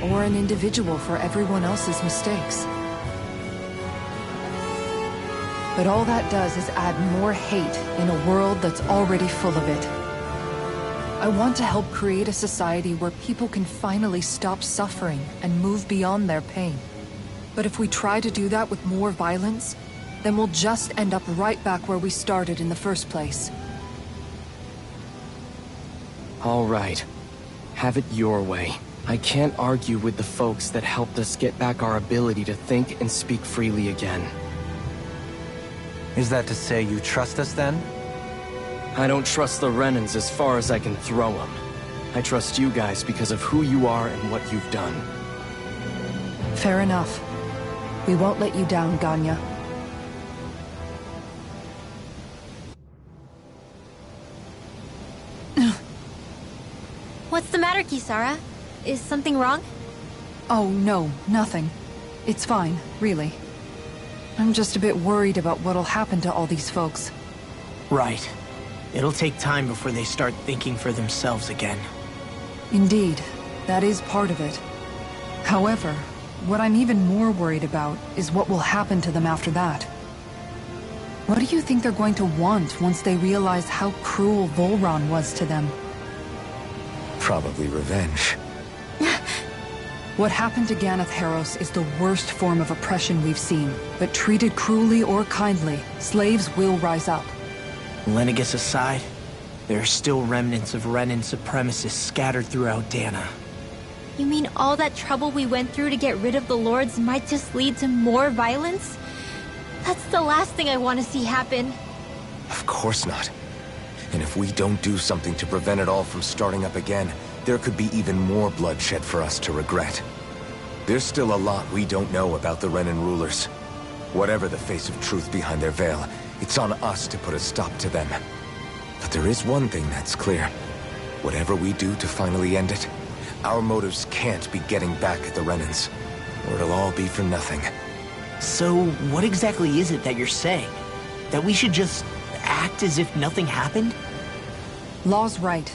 or an individual for everyone else's mistakes. But all that does is add more hate in a world that's already full of it. I want to help create a society where people can finally stop suffering and move beyond their pain. But if we try to do that with more violence, then we'll just end up right back where we started in the first place. All right. Have it your way. I can't argue with the folks that helped us get back our ability to think and speak freely again. Is that to say you trust us then? I don't trust the Renans as far as I can throw them. I trust you guys because of who you are and what you've done. Fair enough. We won't let you down, Ganya. What's the matter, Kisara? Is something wrong? Oh, no, nothing. It's fine, really. I'm just a bit worried about what'll happen to all these folks. Right. It'll take time before they start thinking for themselves again. Indeed, that is part of it. However, what I'm even more worried about is what will happen to them after that. What do you think they're going to want once they realize how cruel Volron was to them? Probably revenge. What happened to Ganeth Haros is the worst form of oppression we've seen, but treated cruelly or kindly, slaves will rise up. Lenegus aside, there are still remnants of Renan supremacists scattered throughout Dana. You mean all that trouble we went through to get rid of the Lords might just lead to more violence? That's the last thing I want to see happen. Of course not. And if we don't do something to prevent it all from starting up again, there could be even more bloodshed for us to regret. There's still a lot we don't know about the Renan rulers. Whatever the face of truth behind their veil, it's on us to put a stop to them. But there is one thing that's clear. Whatever we do to finally end it, our motives can't be getting back at the Renans, or it'll all be for nothing. So, what exactly is it that you're saying? That we should just act as if nothing happened? Law's right.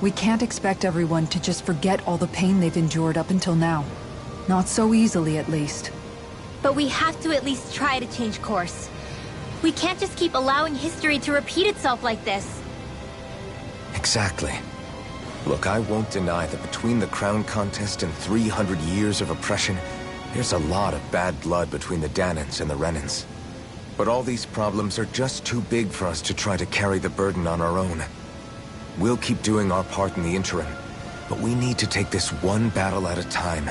We can't expect everyone to just forget all the pain they've endured up until now. Not so easily, at least. But we have to at least try to change course. We can't just keep allowing history to repeat itself like this. Exactly. Look, I won't deny that between the crown contest and 300 years of oppression, there's a lot of bad blood between the Danans and the Renans. But all these problems are just too big for us to try to carry the burden on our own. We'll keep doing our part in the interim, but we need to take this one battle at a time.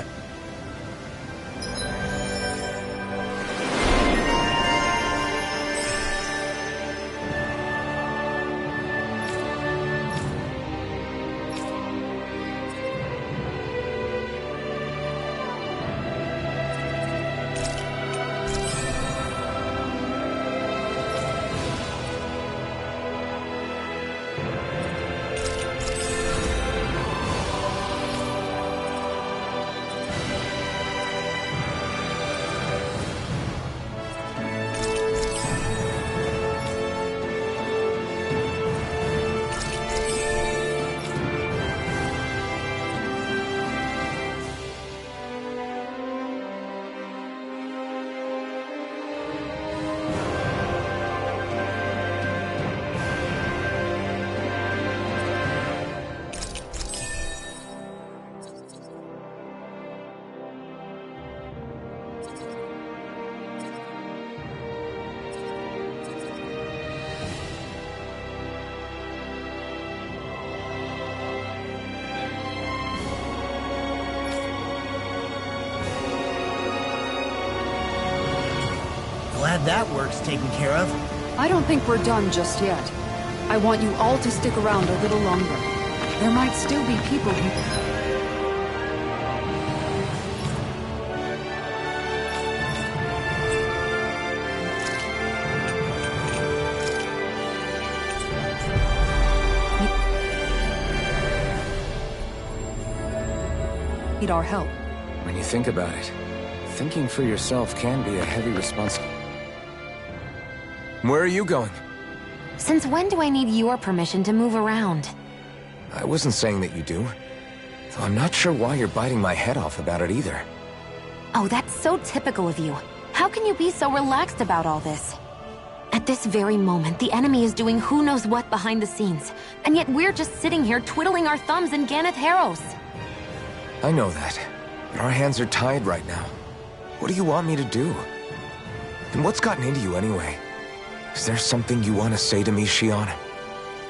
Glad that work's taken care of. I don't think we're done just yet. I want you all to stick around a little longer. There might still be people who... need our help. When you think about it, thinking for yourself can be a heavy responsibility. Where are you going? Since when do I need your permission to move around? I wasn't saying that you do. Though I'm not sure why you're biting my head off about it either. Oh, that's so typical of you. How can you be so relaxed about all this? At this very moment, the enemy is doing who knows what behind the scenes, and yet we're just sitting here twiddling our thumbs in Ganeth Harros. I know that, but our hands are tied right now. What do you want me to do? And what's gotten into you anyway? Is there something you want to say to me, Shion?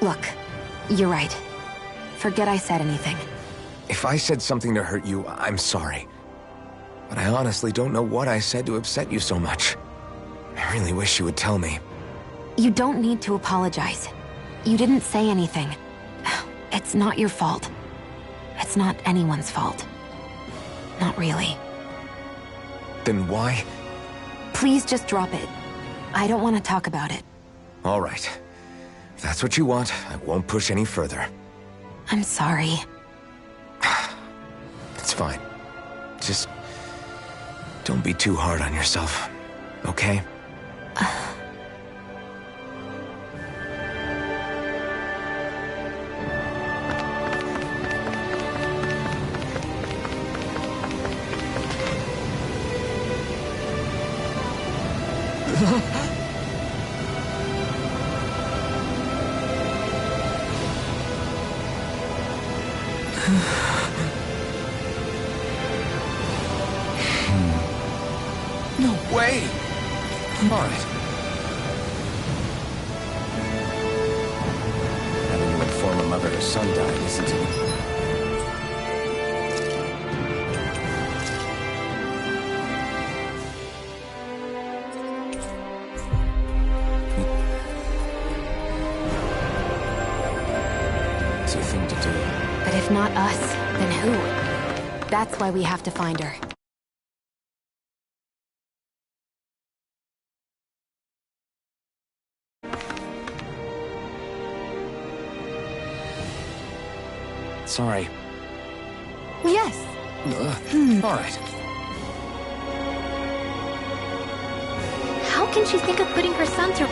Look, you're right. Forget I said anything. If I said something to hurt you, I'm sorry. But I honestly don't know what I said to upset you so much. I really wish you would tell me. You don't need to apologize. You didn't say anything. It's not your fault. It's not anyone's fault. Not really. Then why? Please just drop it. I don't want to talk about it. All right. If that's what you want, I won't push any further. I'm sorry. It's fine. Just don't be too hard on yourself, okay? No way! All right. Having to inform a mother her son died isn't it? Easy thing to do. But if not us, then who? That's why we have to find her. Sorry. Yes. All right. How can she think of putting her son through...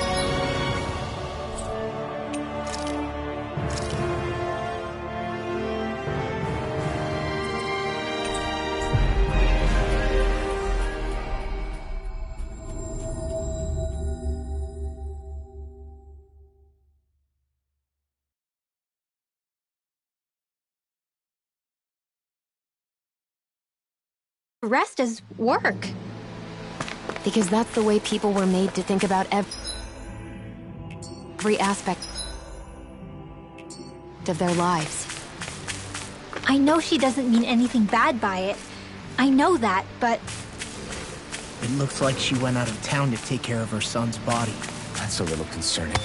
rest as work. Because that's the way people were made to think about every aspect of their lives. I know she doesn't mean anything bad by it. I know that, but... It looks like she went out of town to take care of her son's body. That's a little concerning.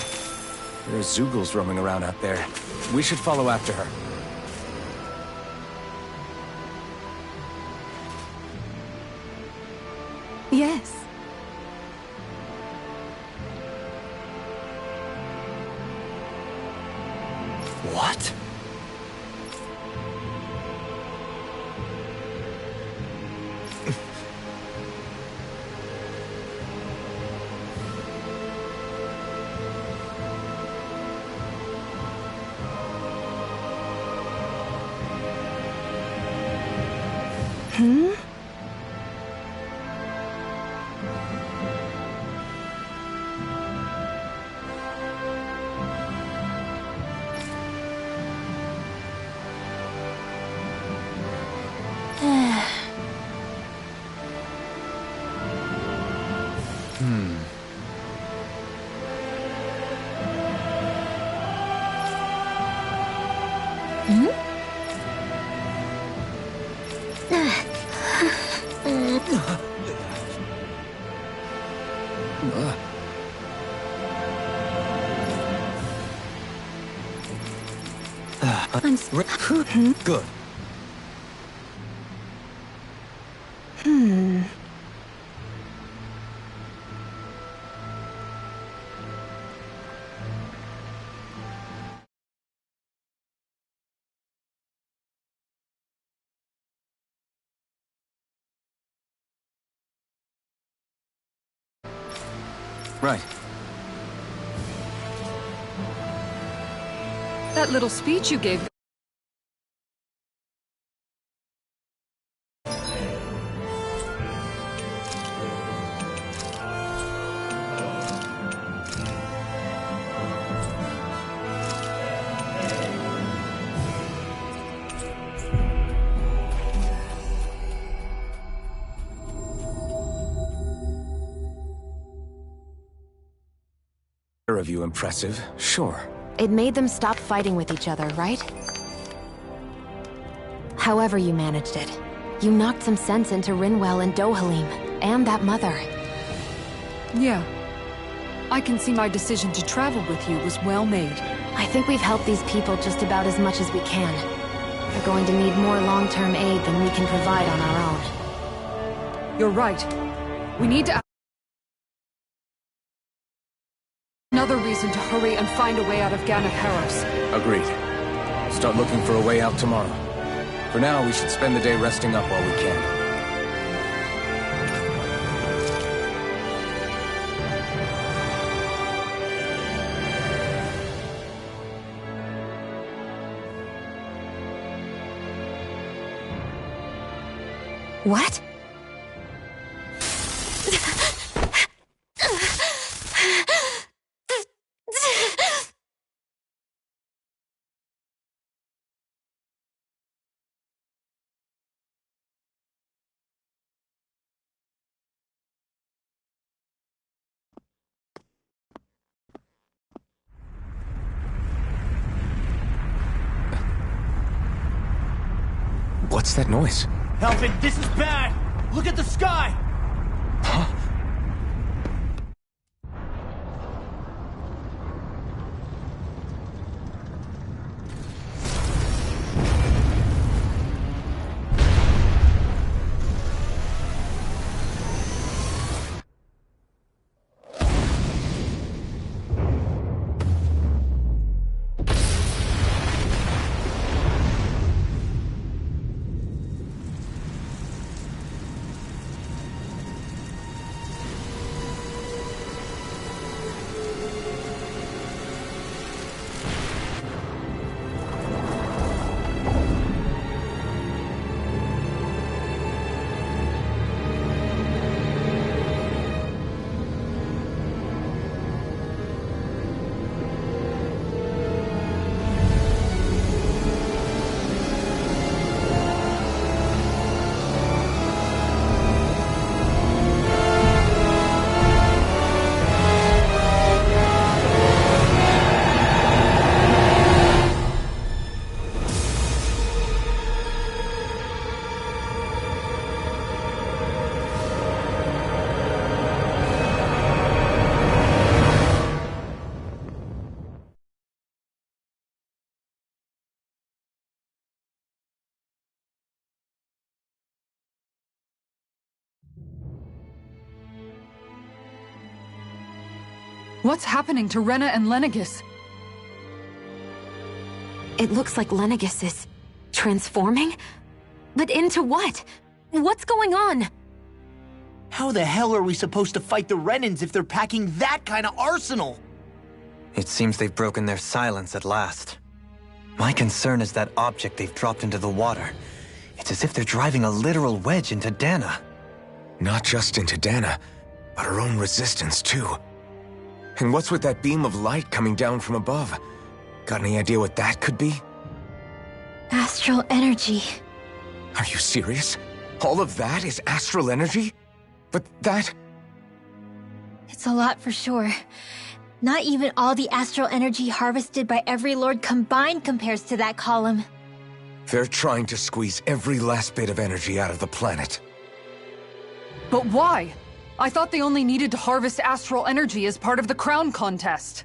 There are Zoogles roaming around out there. We should follow after her. Yes. What? Good. Right. That little speech you gave. Of you impressive, sure. It made them stop fighting with each other, right? However you managed it, you knocked some sense into Rinwell and Dohalim, and that mother. Yeah. I can see my decision to travel with you was well made. I think we've helped these people just about as much as we can. They're going to need more long-term aid than we can provide on our own. You're right. We need to... Another reason to hurry and find a way out of Ganath Harros. Agreed. Start looking for a way out tomorrow. For now, we should spend the day resting up while we can. What? What's that noise? Help it! This is bad! Look at the sky! Huh? What's happening to Rena and Lenegis? It looks like Lenegis is transforming? But into what? What's going on? How the hell are we supposed to fight the Renans if they're packing that kind of arsenal? It seems they've broken their silence at last. My concern is that object they've dropped into the water. It's as if they're driving a literal wedge into Dana. Not just into Dana, but her own resistance too. And what's with that beam of light coming down from above? Got any idea what that could be? Astral energy. Are you serious? All of that is astral energy? But that... It's a lot for sure. Not even all the astral energy harvested by every lord combined compares to that column. They're trying to squeeze every last bit of energy out of the planet. But why? I thought they only needed to harvest astral energy as part of the crown contest.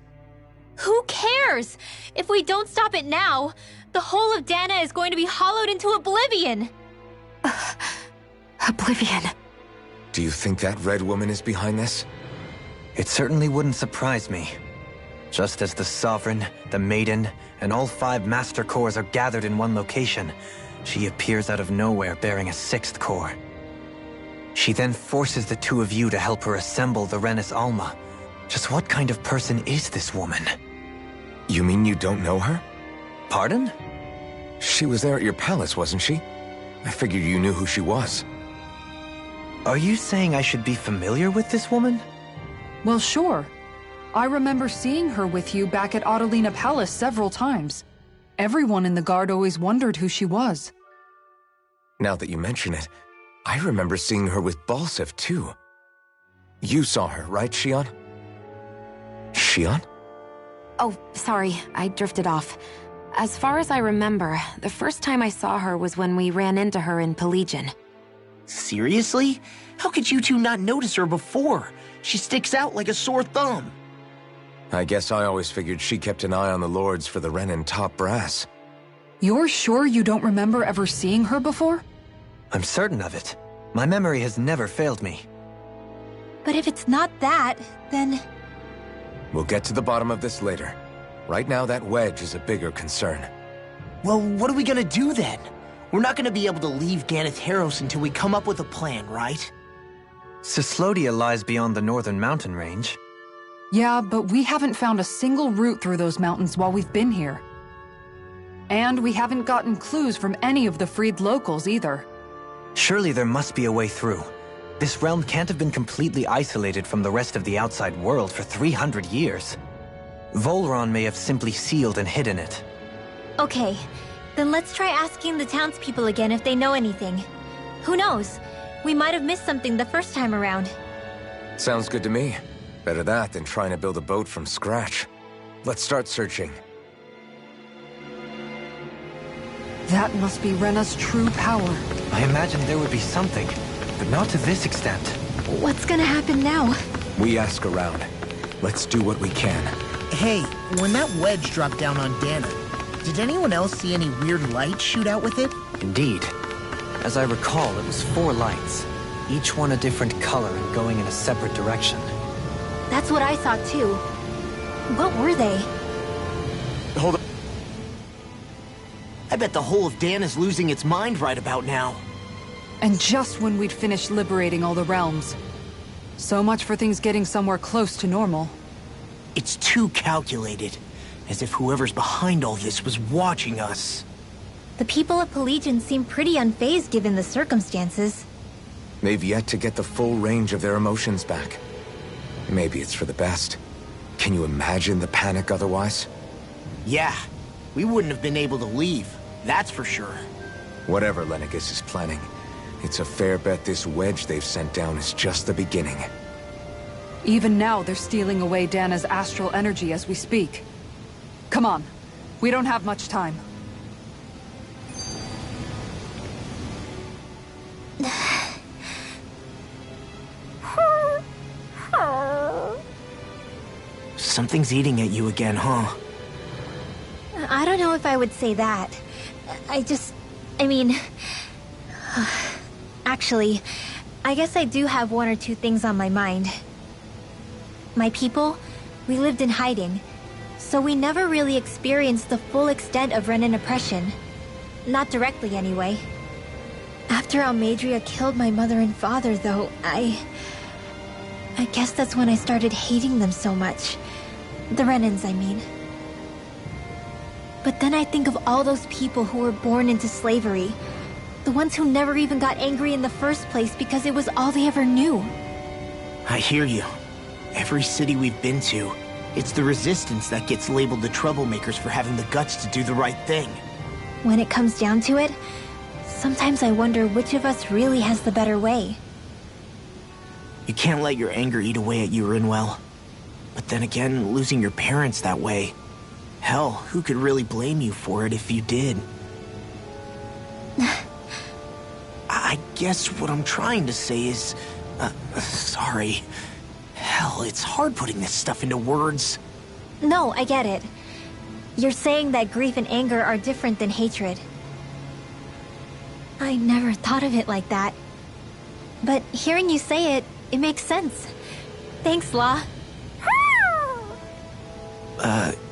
Who cares? If we don't stop it now, the whole of Dana is going to be hollowed into oblivion. Oblivion. Do you think that red woman is behind this? It certainly wouldn't surprise me. Just as the Sovereign, the Maiden, and all 5 Master Cores are gathered in one location, she appears out of nowhere bearing a 6th core. She then forces the 2 of you to help her assemble the Renis Alma. Just what kind of person is this woman? You mean you don't know her? Pardon? She was there at your palace, wasn't she? I figured you knew who she was. Are you saying I should be familiar with this woman? Well, sure. I remember seeing her with you back at Adelina Palace several times. Everyone in the guard always wondered who she was. Now that you mention it, I remember seeing her with Balsef, too. You saw her, right, Shion? Shion? Oh, sorry, I drifted off. As far as I remember, the first time I saw her was when we ran into her in Pelagian. Seriously? How could you two not notice her before? She sticks out like a sore thumb. I guess I always figured she kept an eye on the lords for the Renin top brass. You're sure you don't remember ever seeing her before? I'm certain of it. My memory has never failed me. But if it's not that, then... We'll get to the bottom of this later. Right now, that wedge is a bigger concern. Well, what are we gonna do then? We're not gonna be able to leave Ganatheros until we come up with a plan, right? Cislodia lies beyond the northern mountain range. Yeah, but we haven't found a single route through those mountains while we've been here. And we haven't gotten clues from any of the freed locals either. Surely there must be a way through. This realm can't have been completely isolated from the rest of the outside world for 300 years. Volron may have simply sealed and hidden it. Okay, then let's try asking the townspeople again if they know anything. Who knows? We might have missed something the first time around. Sounds good to me. Better that than trying to build a boat from scratch. Let's start searching. That must be Rena's true power. I imagined there would be something, but not to this extent. What's gonna happen now? We ask around. Let's do what we can. Hey, when that wedge dropped down on Dana, did anyone else see any weird lights shoot out with it? Indeed. As I recall, it was 4 lights, each one a different color and going in a separate direction. That's what I saw too. What were they? Hold on. I bet the whole of Dana's losing its mind right about now. And just when we'd finished liberating all the realms. So much for things getting somewhere close to normal. It's too calculated. As if whoever's behind all this was watching us. The people of Pelagian seem pretty unfazed given the circumstances. They've yet to get the full range of their emotions back. Maybe it's for the best. Can you imagine the panic otherwise? Yeah, we wouldn't have been able to leave, that's for sure. Whatever Lenegis is planning, it's a fair bet this wedge they've sent down is just the beginning. Even now, they're stealing away Dana's astral energy as we speak. Come on, we don't have much time. Something's eating at you again, huh? I don't know if I would say that. I mean... Actually, I guess I do have 1 or 2 things on my mind. My people, We lived in hiding, so we never really experienced the full extent of Renan oppression. Not directly, anyway. After Almadria killed my mother and father, though, I guess that's when I started hating them so much. The Renans, I mean. But then I think of all those people who were born into slavery. The ones who never even got angry in the first place because it was all they ever knew. I hear you. Every city we've been to, it's the resistance that gets labeled the troublemakers for having the guts to do the right thing. When it comes down to it, sometimes I wonder which of us really has the better way. You can't let your anger eat away at you, Rinwell. But then again, losing your parents that way... Hell, who could really blame you for it if you did? I guess what I'm trying to say is... sorry. Hell, it's hard putting this stuff into words. No, I get it. You're saying that grief and anger are different than hatred. I never thought of it like that. But hearing you say it, it makes sense. Thanks, Law.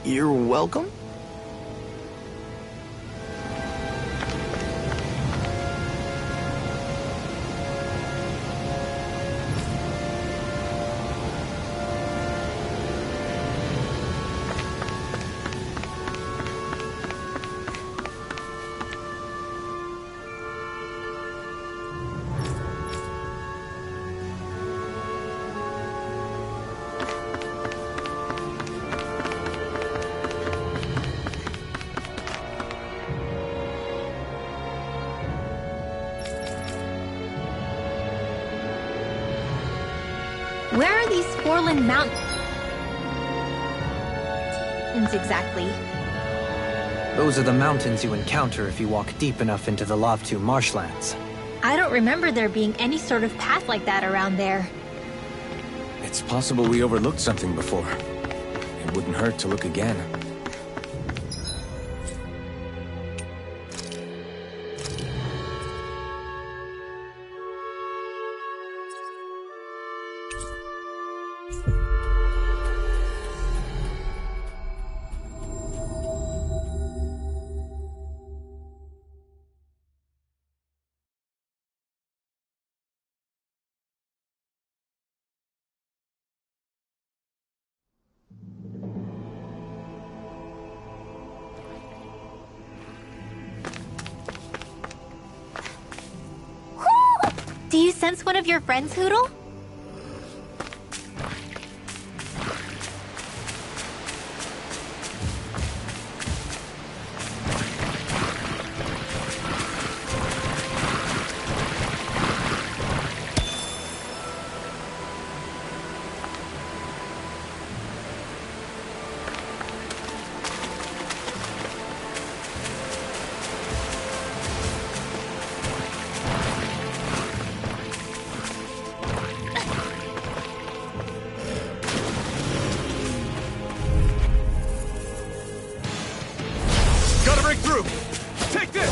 You're welcome? Where are these Forland Mountains exactly? Those are the mountains you encounter if you walk deep enough into the Lavtu marshlands. I don't remember there being any sort of path like that around there. It's possible we overlooked something before. It wouldn't hurt to look again. Do you sense one of your friends, Hootle? Through! Take this!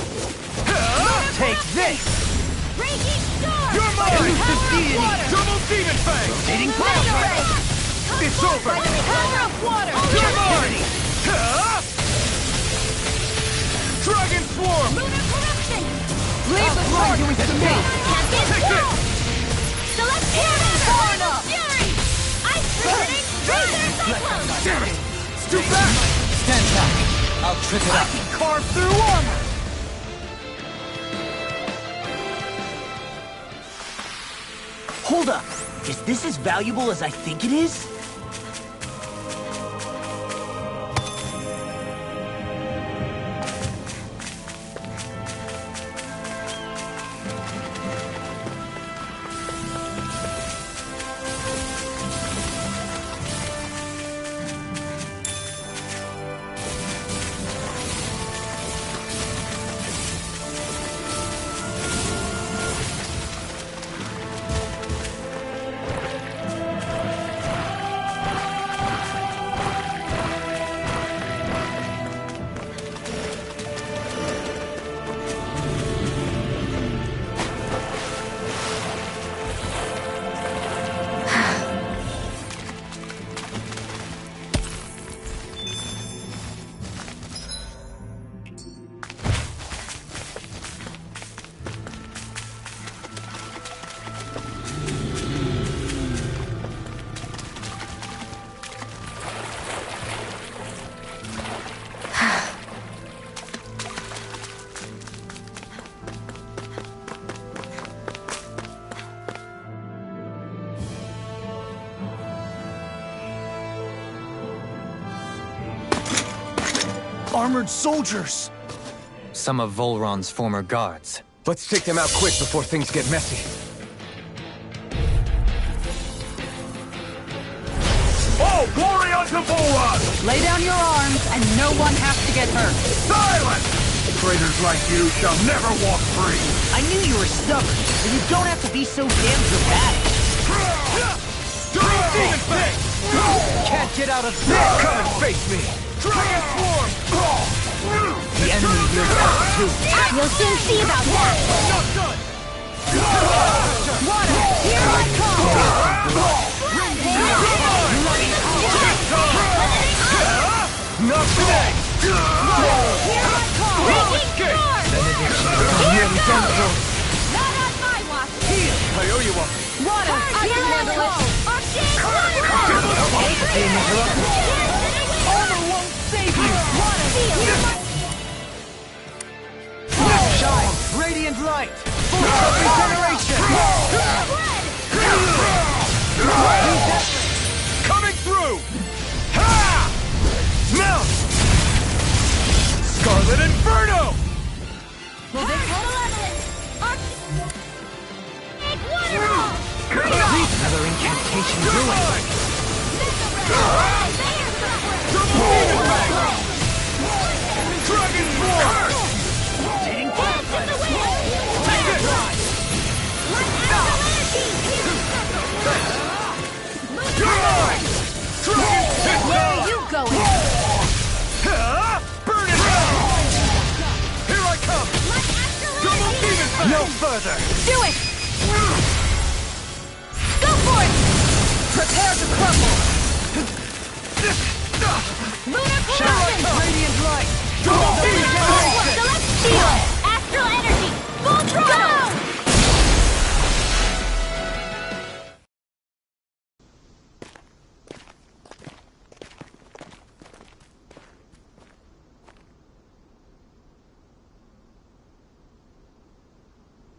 Take this! Raging storm! You're mine! Water! Double demon fang! Rotating Mega cross! ray! It's over! By the power of water! You're mine! Dragon swarm! Lunar corruption! Leave the arguing to me! Can't get Take this! Celestial Fury! Ice grenade! Razor cyclone! Damn it! It's too fast! Stand back! I'll trip it up! I can carve through armor! Hold up! Is this as valuable as I think it is? armored soldiers! Some of Volron's former guards. Let's take them out quick before things get messy. Oh, glory unto Volron! Lay down your arms, and no one has to get hurt. Silence! Traitors like you shall never walk free! I knew you were stubborn, but you don't have to be so damn dramatic. Demon Face! Can't get out of this! Come and face me! Dragon Swarm! The enemy hears us too. You'll soon see about that. Not done! Water, here I come! Not today! Here I come! Raging storm! Nearly done for. Not on my watch! I owe you one. Water, I can handle it! Armor won't save you! Shine! Radiant light! Full regeneration! Coming through! Ha! Mount! Scarlet Inferno! Another incantation ruined. Dragon Swarm! Where are you going? Burn it down! Here I come! Double demon Face! No further! Do it! Go for it! Prepare to crumble! Lunar collision! Radiant light! Double demon Face! Celestial! Astral energy! Full throttle!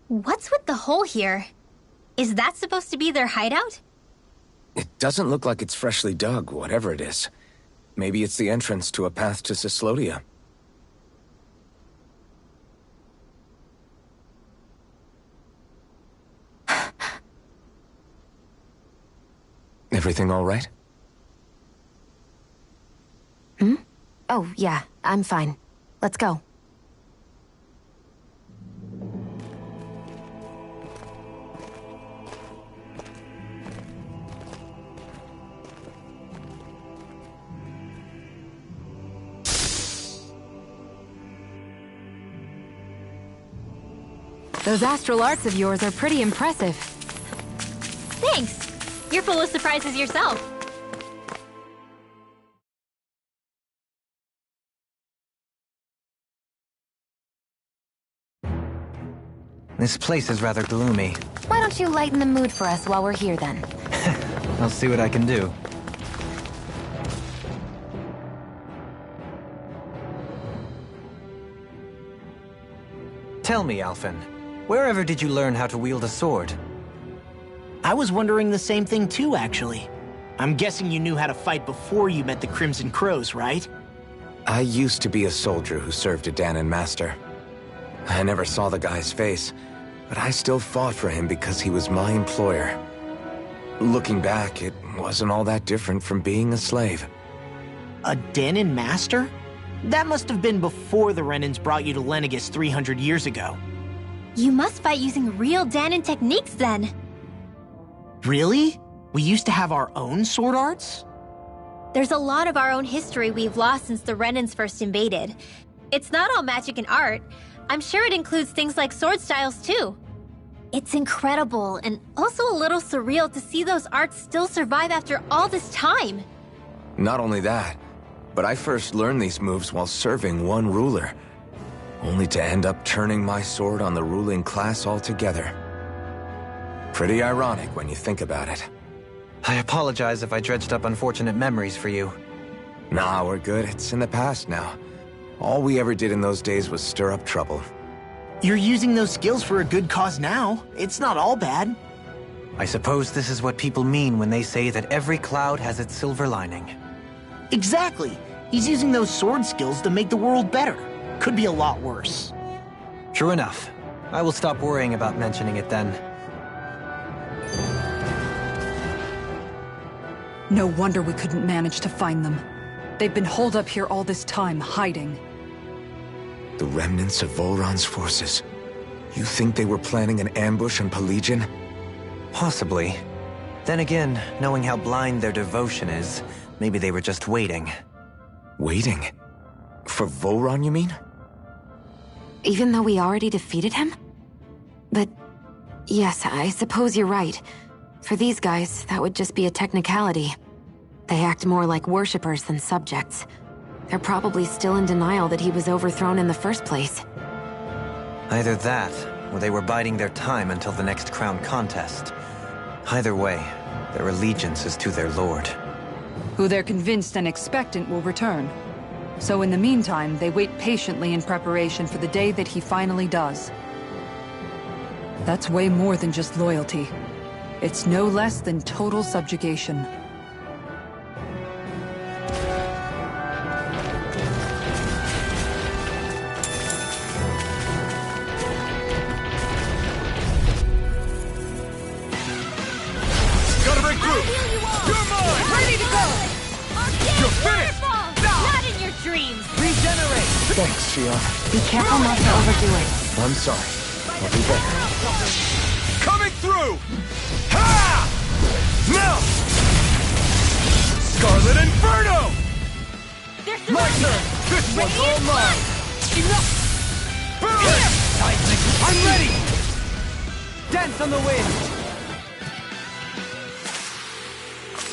What's with the hole here? Is that supposed to be their hideout? It doesn't look like it's freshly dug, whatever it is. Maybe it's the entrance to a path to Cyslodia. Everything all right? Oh, yeah, I'm fine. Let's go. Those astral arts of yours are pretty impressive. Thanks! You're full of surprises yourself. This place is rather gloomy. Why don't you lighten the mood for us while we're here, then? I'll see what I can do. Tell me, Alphen, wherever did you learn how to wield a sword? I was wondering the same thing too, actually. I'm guessing you knew how to fight before you met the Crimson Crows, right? I used to be a soldier who served a Danon master. I never saw the guy's face, but I still fought for him because he was my employer. Looking back, it wasn't all that different from being a slave. A Danon master? That must have been before the Renans brought you to Lenegis 300 years ago. You must fight using real Danon techniques, then. Really? We used to have our own sword arts? There's a lot of our own history we've lost since the Renans first invaded. It's not all magic and art. I'm sure it includes things like sword styles, too. It's incredible, and also a little surreal to see those arts still survive after all this time. Not only that, but I first learned these moves while serving one ruler, only to end up turning my sword on the ruling class altogether. Pretty ironic when you think about it. I apologize if I dredged up unfortunate memories for you. Nah, we're good. It's in the past now. All we ever did in those days was stir up trouble. You're using those skills for a good cause now. It's not all bad. I suppose this is what people mean when they say that every cloud has its silver lining. Exactly. He's using those sword skills to make the world better. Could be a lot worse. True enough. I will stop worrying about mentioning it then. No wonder we couldn't manage to find them. They've been holed up here all this time, hiding. The remnants of Volron's forces. You think they were planning an ambush on Pelegion? Possibly. Then again, knowing how blind their devotion is, maybe they were just waiting. Waiting? For Volron, you mean? Even though we already defeated him? But yes, I suppose you're right. For these guys, that would just be a technicality. They act more like worshippers than subjects. They're probably still in denial that he was overthrown in the first place. Either that, or they were biding their time until the next crown contest. Either way, their allegiance is to their lord. Who they're convinced and expectant will return. So in the meantime, they wait patiently in preparation for the day that he finally does. That's way more than just loyalty. It's no less than total subjugation. Gotta break through! You're mine! Ready to go! You're finished! Not in your dreams! Regenerate! Thanks, Shion. Be careful not to overdo it. I'm sorry. I'll be better. Coming through! Ha! Now! Scarlet Inferno! My turn! This one's all mine! Enough! Burn! I'm ready! Dance on the wind!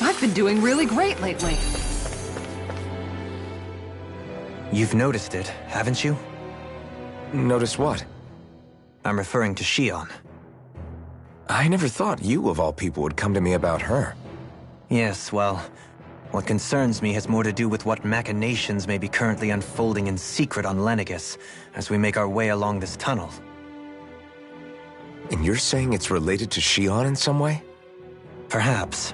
I've been doing really great lately. You've noticed it, haven't you? Notice what? I'm referring to Shion. I never thought you, of all people, would come to me about her. Yes, well, what concerns me has more to do with what machinations may be currently unfolding in secret on Lenegis as we make our way along this tunnel. And you're saying it's related to Shion in some way? Perhaps.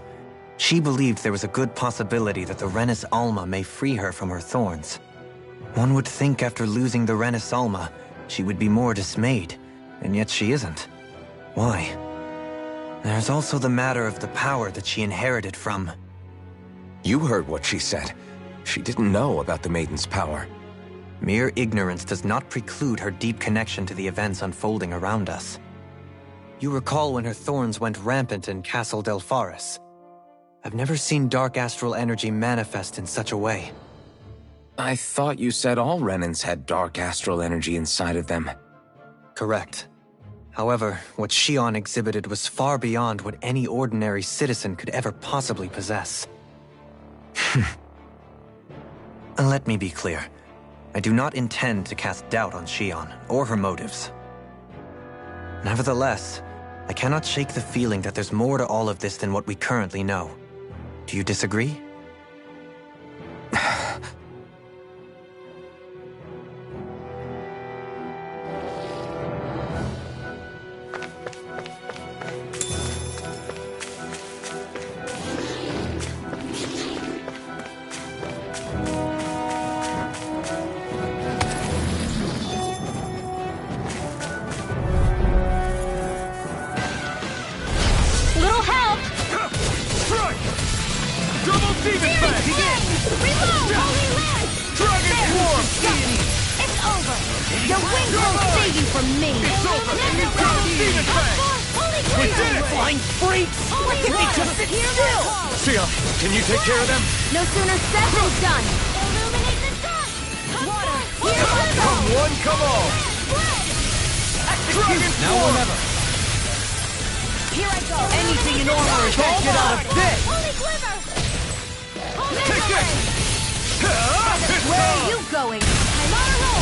She believed there was a good possibility that the Renis Alma may free her from her thorns. One would think after losing the Renis Alma, she would be more dismayed, and yet she isn't. Why? There's also the matter of the power that she inherited from... You heard what she said. She didn't know about the Maiden's power. Mere ignorance does not preclude her deep connection to the events unfolding around us. You recall when her thorns went rampant in Castle Delpharis. I've never seen dark astral energy manifest in such a way. I thought you said all Renans had dark astral energy inside of them. Correct. However, what Shion exhibited was far beyond what any ordinary citizen could ever possibly possess. And let me be clear. I do not intend to cast doubt on Shion or her motives. Nevertheless, I cannot shake the feeling that there's more to all of this than what we currently know. Do you disagree? Little help! Strike! Double Demon Fang! Reload! Holy Land! Dragon Swarm! It's over! Your wings won't save you from me! It's over! Double Demon Fang! Holy We did it! Flying freaks! Holy Can they just sit still? Sia, can you take care of them? No sooner said than done! Illuminate the dark! Water! Come one, come all! Dragon Now or Swarm! never. Here I go! Anything in armor can't get out of this! Holy Gliver! Holy Take this! It's Where are on! you going? I'm on a roll!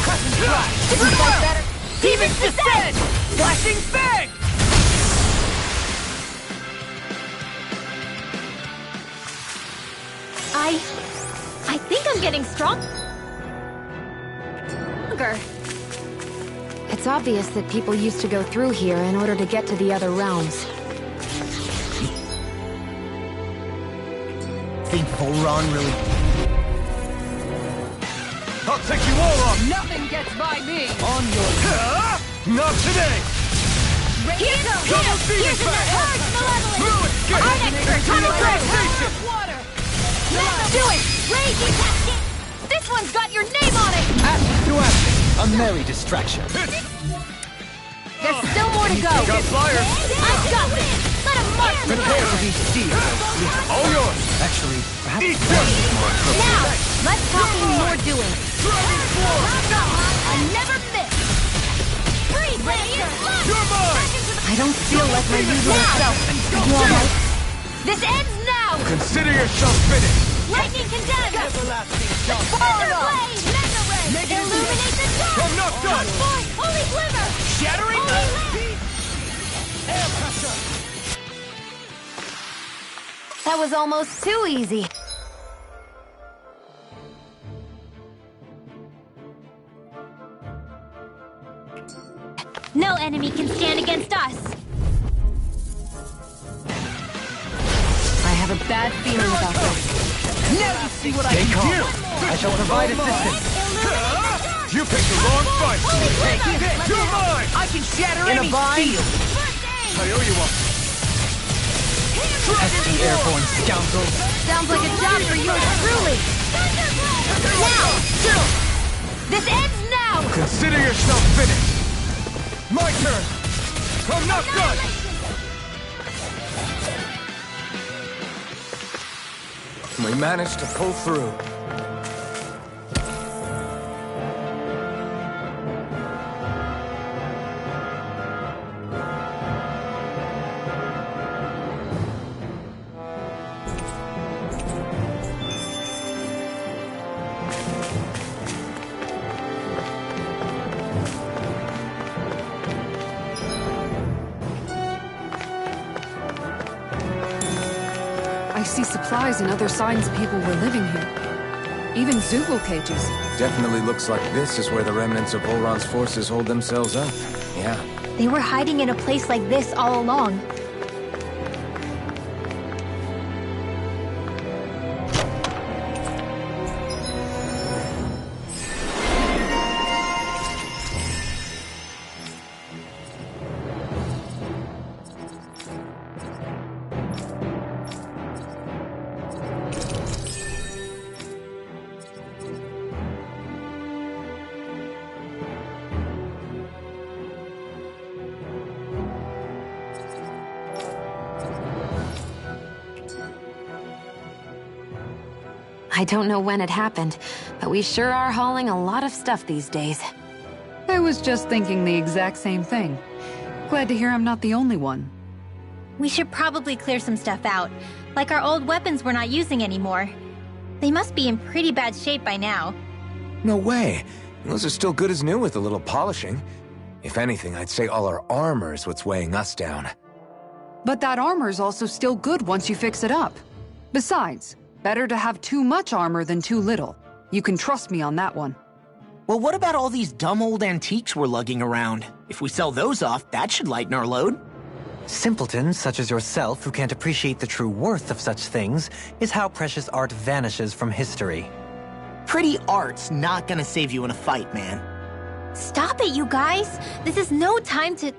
Crescent Strike! This is much better! Demon's Descent! Flashing Fang! I think I'm getting stronger. It's obvious that people used to go through here in order to get to the other realms. Think Volron really... I'll take you all on! Nothing gets by me! On your... Not today! Here's an urge malevolence! Move it! Get Our next tunnel station! water! Let's do it! Raging cascade! This one's got your name on it! Acid to acid, a merry distraction. There's still more to go! Got fire! I've got this! Let him march! Prepare to be sealed. All yours! Actually, perhaps Eat one is more appropriate. Now, less talking, more doing. I never miss! Free Blazer! You're mine! I don't feel like my usual self. You alright? This ends now! Consider yourself finished! Lightning condemned! Everlasting Thunder Blade! Mega Ray! Illuminate the dark! I'm not done! Voice! Holy Glimmer! Shattering Holy air pressure! That was almost too easy. No enemy can stand against us! I have a bad feeling about this. Now you see what I Stay can calm. do! I shall provide assistance. You picked the wrong fight! Take this! You're mine! I can shatter In a any bind. steel! I owe you one. Pesky airborne scoundrels. Sounds like a job for yours truly! Now! This ends now! Consider yourself finished! My turn! I'm not done! We managed to pull through. I see supplies and other signs people were living here. Even Zoogle cages. Definitely looks like this is where the remnants of Volron's forces hold themselves up. Yeah. They were hiding in a place like this all along. I don't know when it happened, but we sure are hauling a lot of stuff these days. I was just thinking the exact same thing. Glad to hear I'm not the only one. We should probably clear some stuff out, like our old weapons we're not using anymore. They must be in pretty bad shape by now. No way. Those are still good as new with a little polishing. If anything, I'd say all our armor is what's weighing us down. But that armor's also still good once you fix it up. Besides, better to have too much armor than too little. You can trust me on that one. Well, what about all these dumb old antiques we're lugging around? If we sell those off, that should lighten our load. Simpletons such as yourself who can't appreciate the true worth of such things is how precious art vanishes from history. Pretty art's not gonna save you in a fight, man. Stop it, you guys! This is no time to...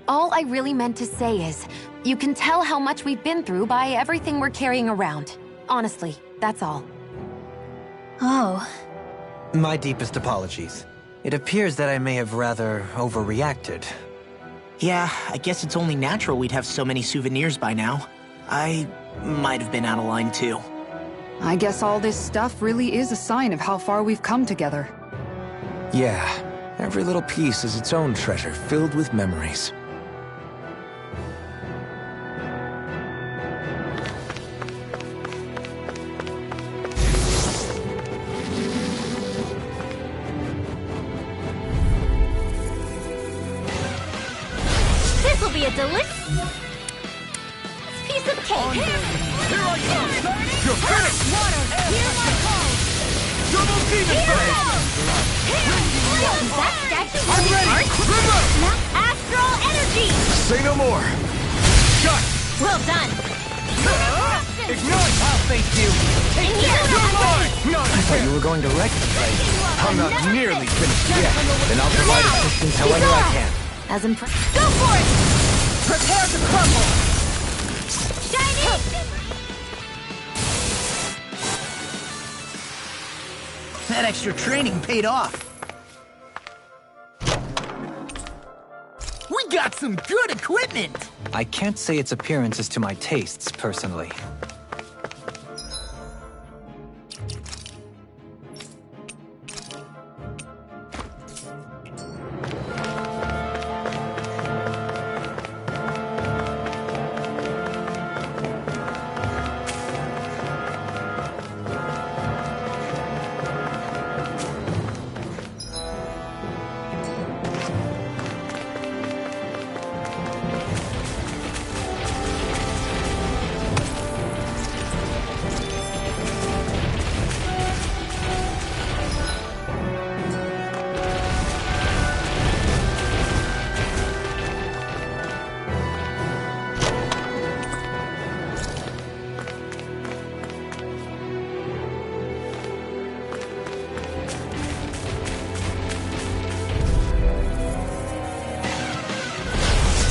All I really meant to say is, you can tell how much we've been through by everything we're carrying around. Honestly, that's all. Oh. My deepest apologies. It appears that I may have rather overreacted. Yeah, I guess it's only natural we'd have so many souvenirs by now. I might have been out of line too. I guess all this stuff really is a sign of how far we've come together. Yeah, every little piece is its own treasure filled with memories. This'll be a delicious piece of cake! Here I come! You're finished! Water! Hear my call! Double demon blade! Is that statue I'm ready! Remember! Astral energy! Say no more! Shut! Well done! Ignite! I'll face you! Take that! You're mine! Not I thought you were going to wreck the place. I'm not nearly finished yet. Then I'll provide assistance however I can. As impressive. Go for it! Prepare to crumble! Shiny! That extra training paid off. We got some good equipment! I can't say its appearance is to my tastes, personally.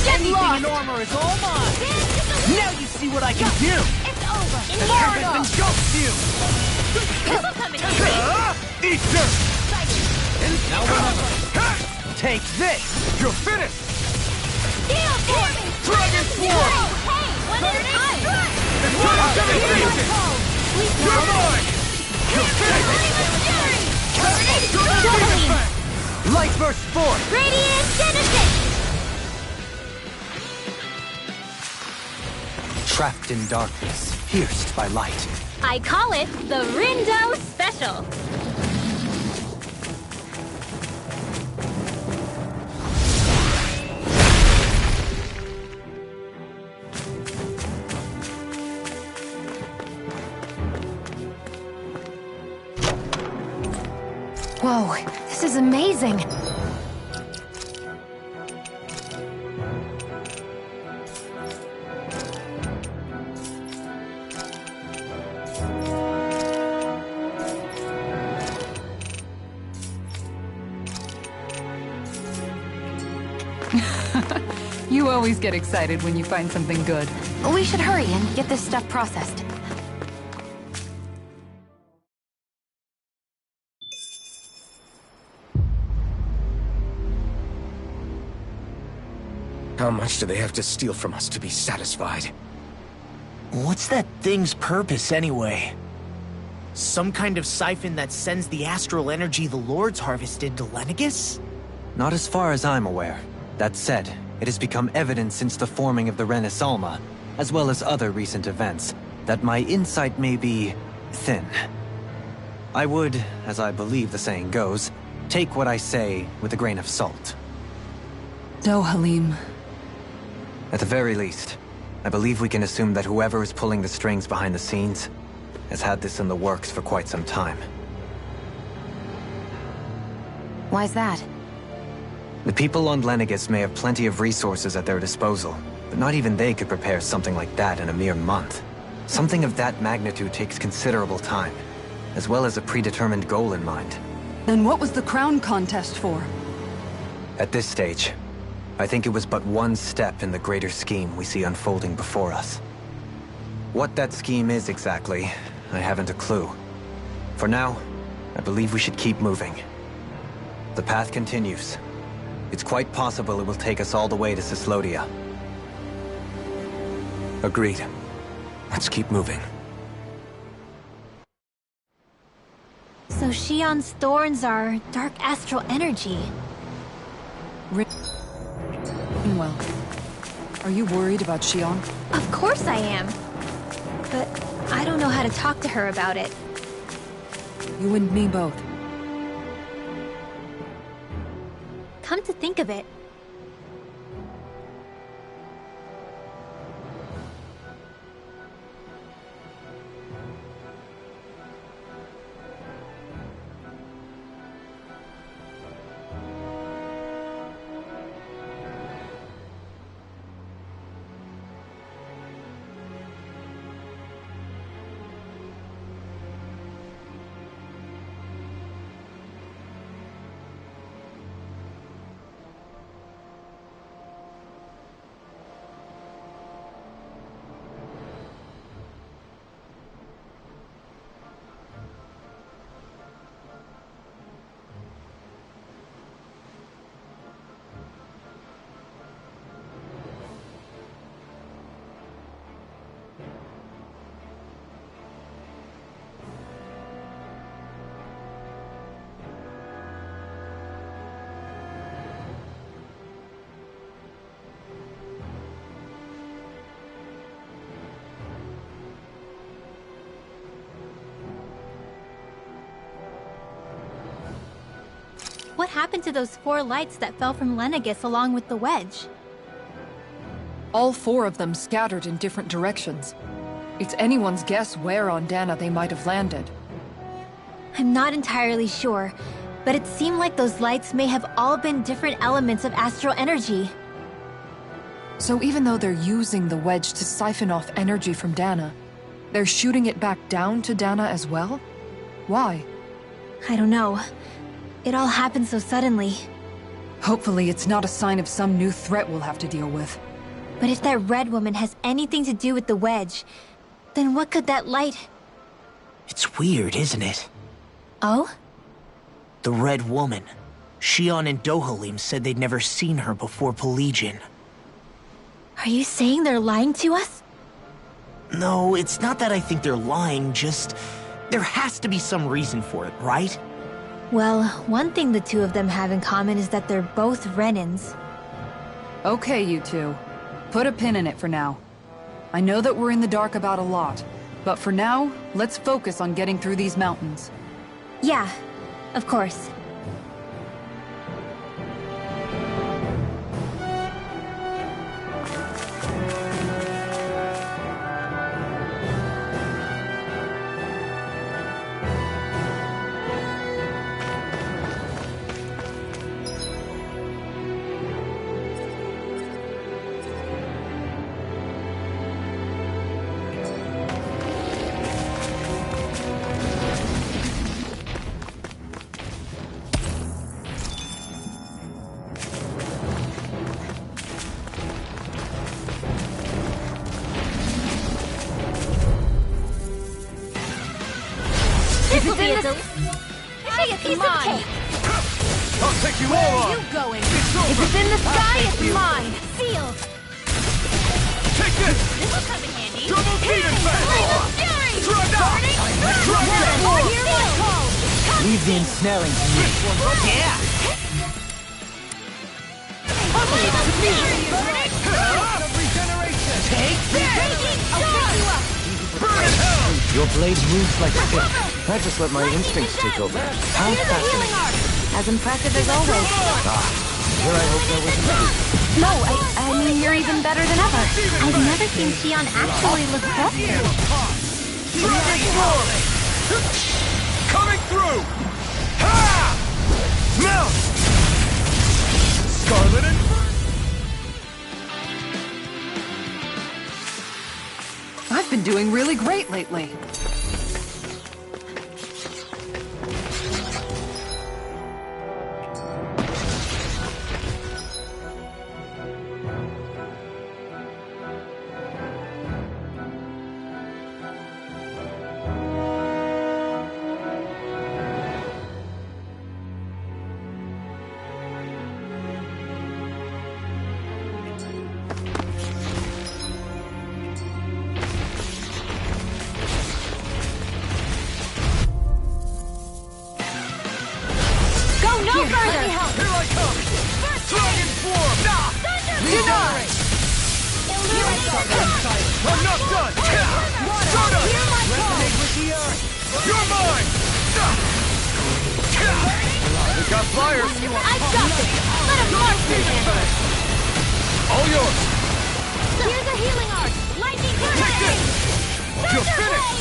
Anything in armor is all mine! Now you see what I can do! It's over! Everything jumps you! This'll come in handy! eat dirt! Now remember, take this! You're finished! Steel force! Dragon Sword! Hey, one at a time! It's time to demonstrate it! You're mine! You're finished! Light burst forth! Radiant Genesis! Trapped in darkness, pierced by light. I call it the Rindo Special. Whoa, this is amazing. You always get excited when you find something good. We should hurry and get this stuff processed. How much do they have to steal from us to be satisfied? What's that thing's purpose, anyway? Some kind of siphon that sends the astral energy the Lords harvested to Lenegus? Not as far as I'm aware. That said, it has become evident since the forming of the Renaissance, as well as other recent events, that my insight may be thin. I would, as I believe the saying goes, take what I say with a grain of salt. No, Halim. At the very least, I believe we can assume that whoever is pulling the strings behind the scenes has had this in the works for quite some time. Why's that? The people on Lenegus may have plenty of resources at their disposal, but not even they could prepare something like that in a mere month. Something of that magnitude takes considerable time, as well as a predetermined goal in mind. Then what was the crown contest for? At this stage, I think it was but one step in the greater scheme we see unfolding before us. What that scheme is exactly, I haven't a clue. For now, I believe we should keep moving. The path continues. It's quite possible it will take us all the way to Cyslodia. Agreed. Let's keep moving. So Shion's thorns are dark astral energy. Well, are you worried about Shion? Of course I am. But I don't know how to talk to her about it. You and me both. Come to think of it, what happened to those 4 lights that fell from Lenegis along with the wedge? All 4 of them scattered in different directions. It's anyone's guess where on Dana they might have landed. I'm not entirely sure, but it seemed like those lights may have all been different elements of astral energy. So even though they're using the wedge to siphon off energy from Dana, they're shooting it back down to Dana as well? Why? I don't know. It all happened so suddenly. Hopefully it's not a sign of some new threat we'll have to deal with. But if that red woman has anything to do with the wedge, then what could that light... It's weird, isn't it? Oh? The Red Woman. Shion and Dohalim said they'd never seen her before Pelegion. Are you saying they're lying to us? No, it's not that I think they're lying, just... there has to be some reason for it, right? Well, one thing the 2 of them have in common is that they're both Renins. Okay, you 2. Put a pin in it for now. I know that we're in the dark about a lot, but for now, let's focus on getting through these mountains. Yeah, of course. I'll take you all on! Going. It's If it's in the sky, it's you. mine. Sealed. Take this! This will come in handy. Double demon fang! Fury! Drag out! Drag out! Hear my call. Leave the ensnaring to me. Yeah! Take Burn in hell! Your blade moves like a stick. I just let my instincts take over. How fascinating. As impressive as always. Here I hope that wasn't true. No, I mean, you're even better than ever. I've never seen Shion actually look festive. Dragon Sword! Coming through! Ha! Mount! Scarlet and... I've been doing really great lately. No further! Here I come! Dragon Swarm! Deny! I'm not done! Soda! Resonate with the earth! You're mine! We got flyers! I've got it! Let him march through this! All yours! Here's a healing arc! Lightning Take this! You're finished!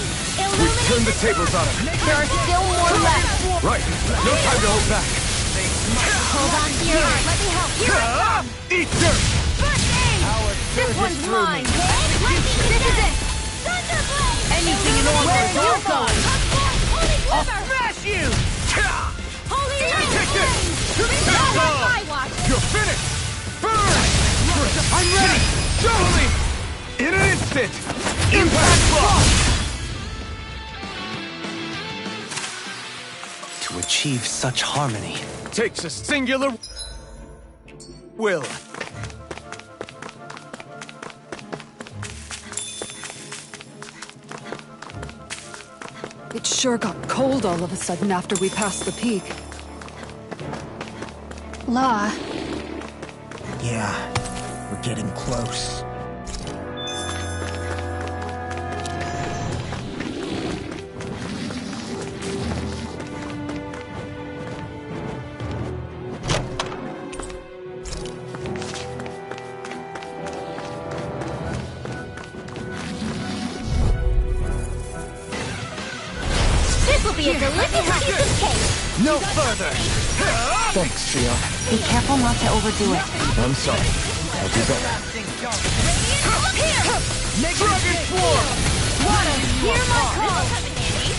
We've turned the tables on him! There are still more left! Right! No time to hold back! Hold on to your heart. Let me help. Here I come! Eat dirt! First aid! This one's mine! This is it! Thunderblade! Anything in order. Where are you going? I'll smash you! Holy Take this! Not on my watch! You're finished! Burn! I'm ready! Show me! In an instant! Impact block! To achieve such harmony. Takes a singular will. It sure got cold all of a sudden after we passed the peak. La, Yeah, we're getting close. be a delicious piece of cake. No further! Thanks, Shion. Be careful not to overdo it. I'm sorry. I'll do better. Dragon Form! Hear my call.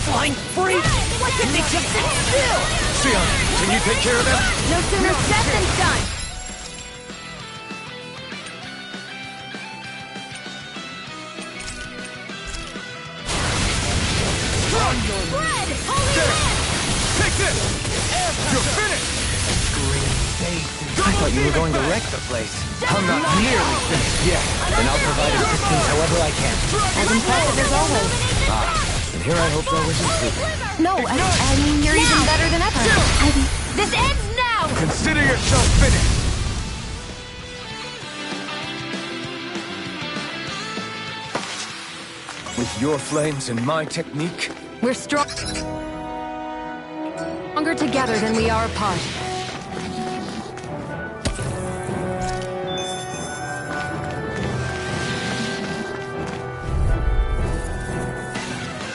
Flying free? What did they just sit still? Shion, can you take care of them? No sooner said than done. Red! Holy red! Take this! You're finished! I thought you were going to wreck the place. I'm not nearly finished yet. Then I'll provide assistance however I can. As impressive as always. And here I hope that was improvement. No, I mean, you're even better than ever. This ends now! Consider yourself finished! With your flames and my technique, We're stronger together than we are apart.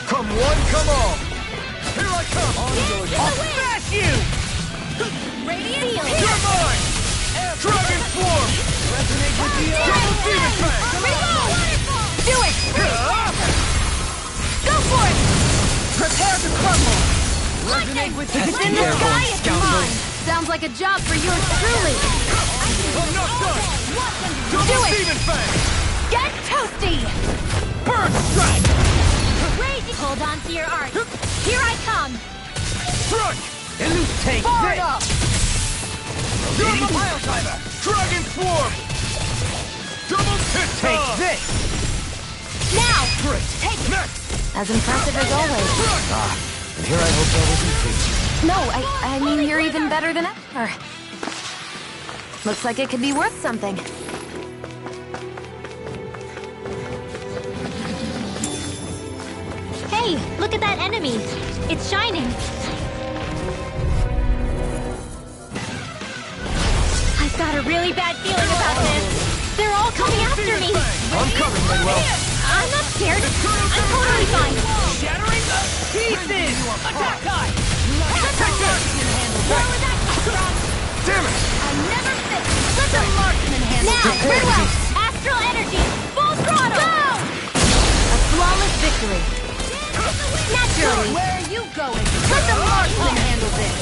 Come one, come all! Here I come! I'll smash you! Radiant You're mine! Dragon Form! Resonate with the Double Demon Fang! Do it! Go for it! Prepare to crumble! Resonate with If it's in the sky, it's mine! Sounds like a job for yours truly! I'm not done! Do Double it! Demon Fang! Get toasty! Bird Strike! Raging! Hold on to your art! Here I come! Strike! Take Forward this! up! You're the pile driver! Dragon Form! Double Pit Take Toss! this! Now! Great! Take it! Next! As impressive as always. and here I hope that was improvement. No, I mean, you're even better than ever. Looks like it could be worth something. Hey, look at that enemy! It's shining! I've got a really bad feeling about this! They're all coming after me! I'm coming, Manuel! I'm not scared! I'm totally fine! Shattering the pieces! Attack time! Take this! Damn it! I never miss! Let the marksman handle now, very well! Astral energy! Full throttle! Go! A flawless victory! Naturally! Where are you going? Let the marksman handle this!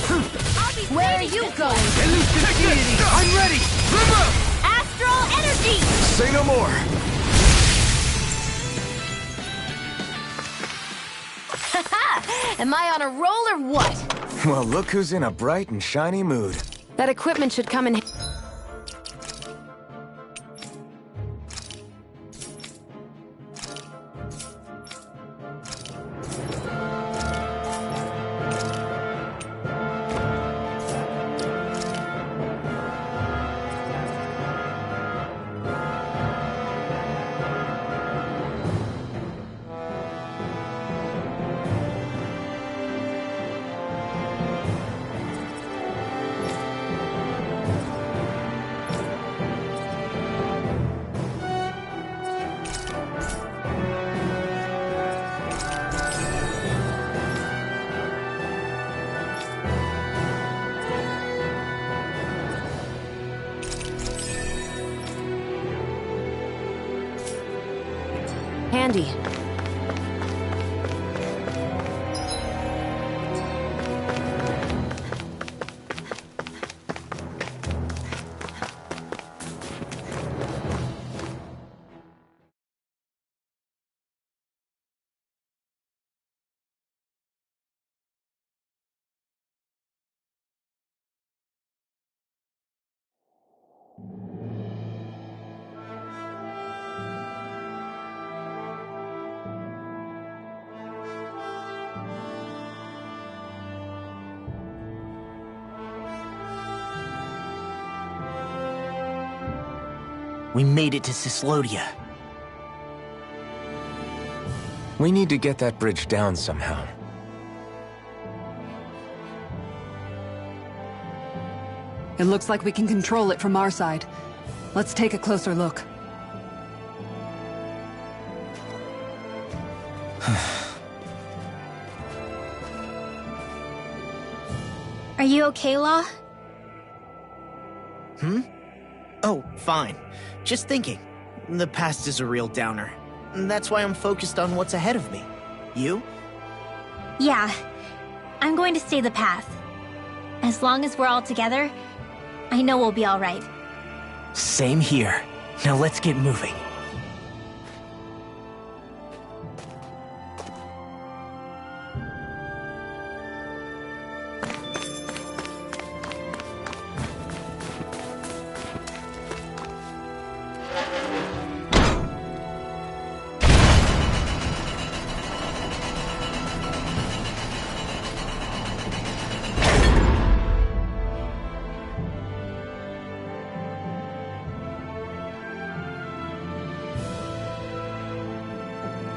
Where are you going? Take this! I'm ready! Remember! Astral energy! Say no more! Am I on a roll or what? Well, look who's in a bright and shiny mood. That equipment should come in. Handy. We made it to Cislodia. We need to get that bridge down somehow. It looks like we can control it from our side. Let's take a closer look. Are you okay, Law? Oh, fine. Just thinking. The past is a real downer. That's why I'm focused on what's ahead of me. You? Yeah. I'm going to stay the path. As long as we're all together, I know we'll be alright. Same here. Now let's get moving.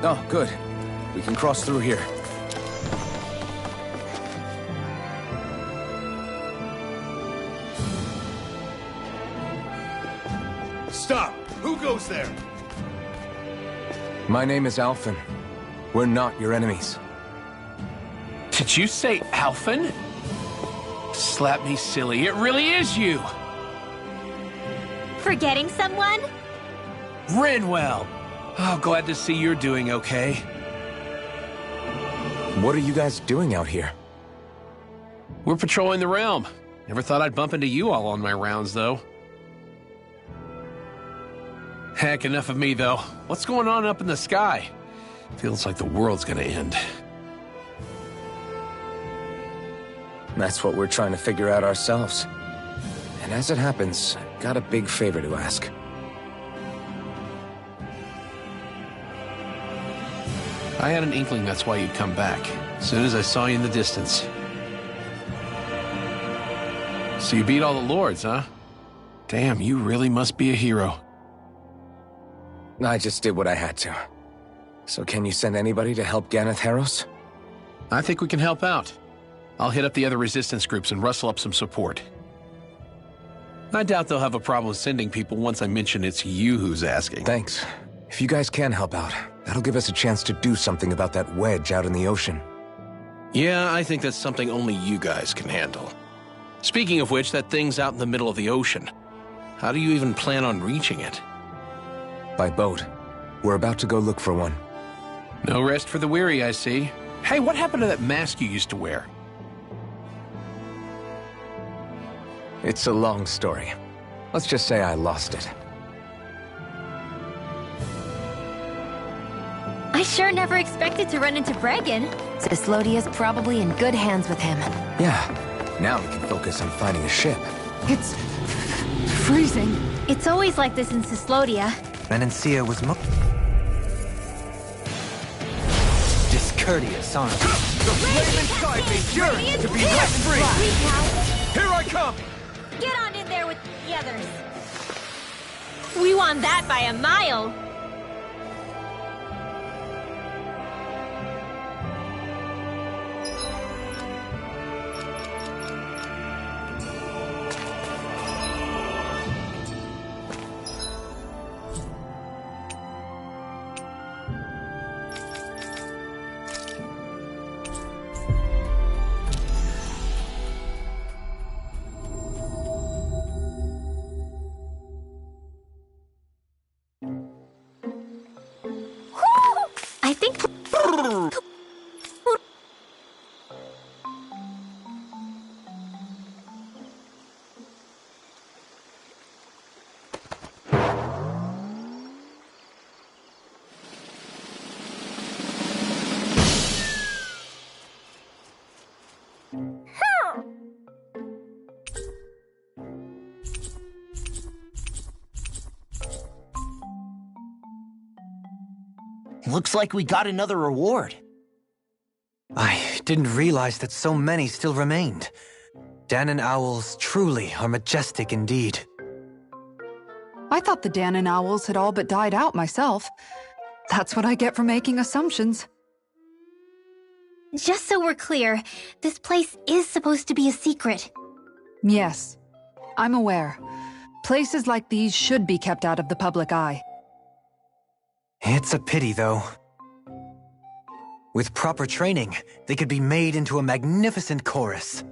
Oh, good. We can cross through here. Stop! Who goes there? My name is Alphen. We're not your enemies. Did you say Alphen? Slap me silly, it really is you! Forgetting someone? Rinwell! Oh, glad to see you're doing okay. What are you guys doing out here? We're patrolling the realm. Never thought I'd bump into you all on my rounds, though. Heck, enough of me, though. What's going on up in the sky? Feels like the world's gonna end. That's what we're trying to figure out ourselves. And as it happens, I've got a big favor to ask. I had an inkling that's why you'd come back, as soon as I saw you in the distance. So you beat all the lords, huh? Damn, you really must be a hero. I just did what I had to. So can you send anybody to help Ganeth Heros? I think we can help out. I'll hit up the other resistance groups and rustle up some support. I doubt they'll have a problem sending people once I mention it's you who's asking. Thanks. If you guys can help out, that'll give us a chance to do something about that wedge out in the ocean. Yeah, I think that's something only you guys can handle. Speaking of which, that thing's out in the middle of the ocean. How do you even plan on reaching it? By boat. We're about to go look for one. No rest for the weary, I see. Hey, what happened to that mask you used to wear? It's a long story. Let's just say I lost it. I sure never expected to run into Bregan. Cyslodia's probably in good hands with him. Yeah. Now we can focus on finding a ship. It's freezing. It's always like this in Cyslodia. Menancia was discourteous, aren't you? The flame inside me yearns to be let free! Here I come! Get on in there with the others. We won that by a mile. I think... Looks like we got another reward. I didn't realize that so many still remained. Danon Owls truly are majestic indeed. I thought the Danon Owls had all but died out myself. That's what I get for making assumptions. Just so we're clear, this place is supposed to be a secret. Yes, I'm aware. Places like these should be kept out of the public eye. It's a pity, though. With proper training, they could be made into a magnificent chorus.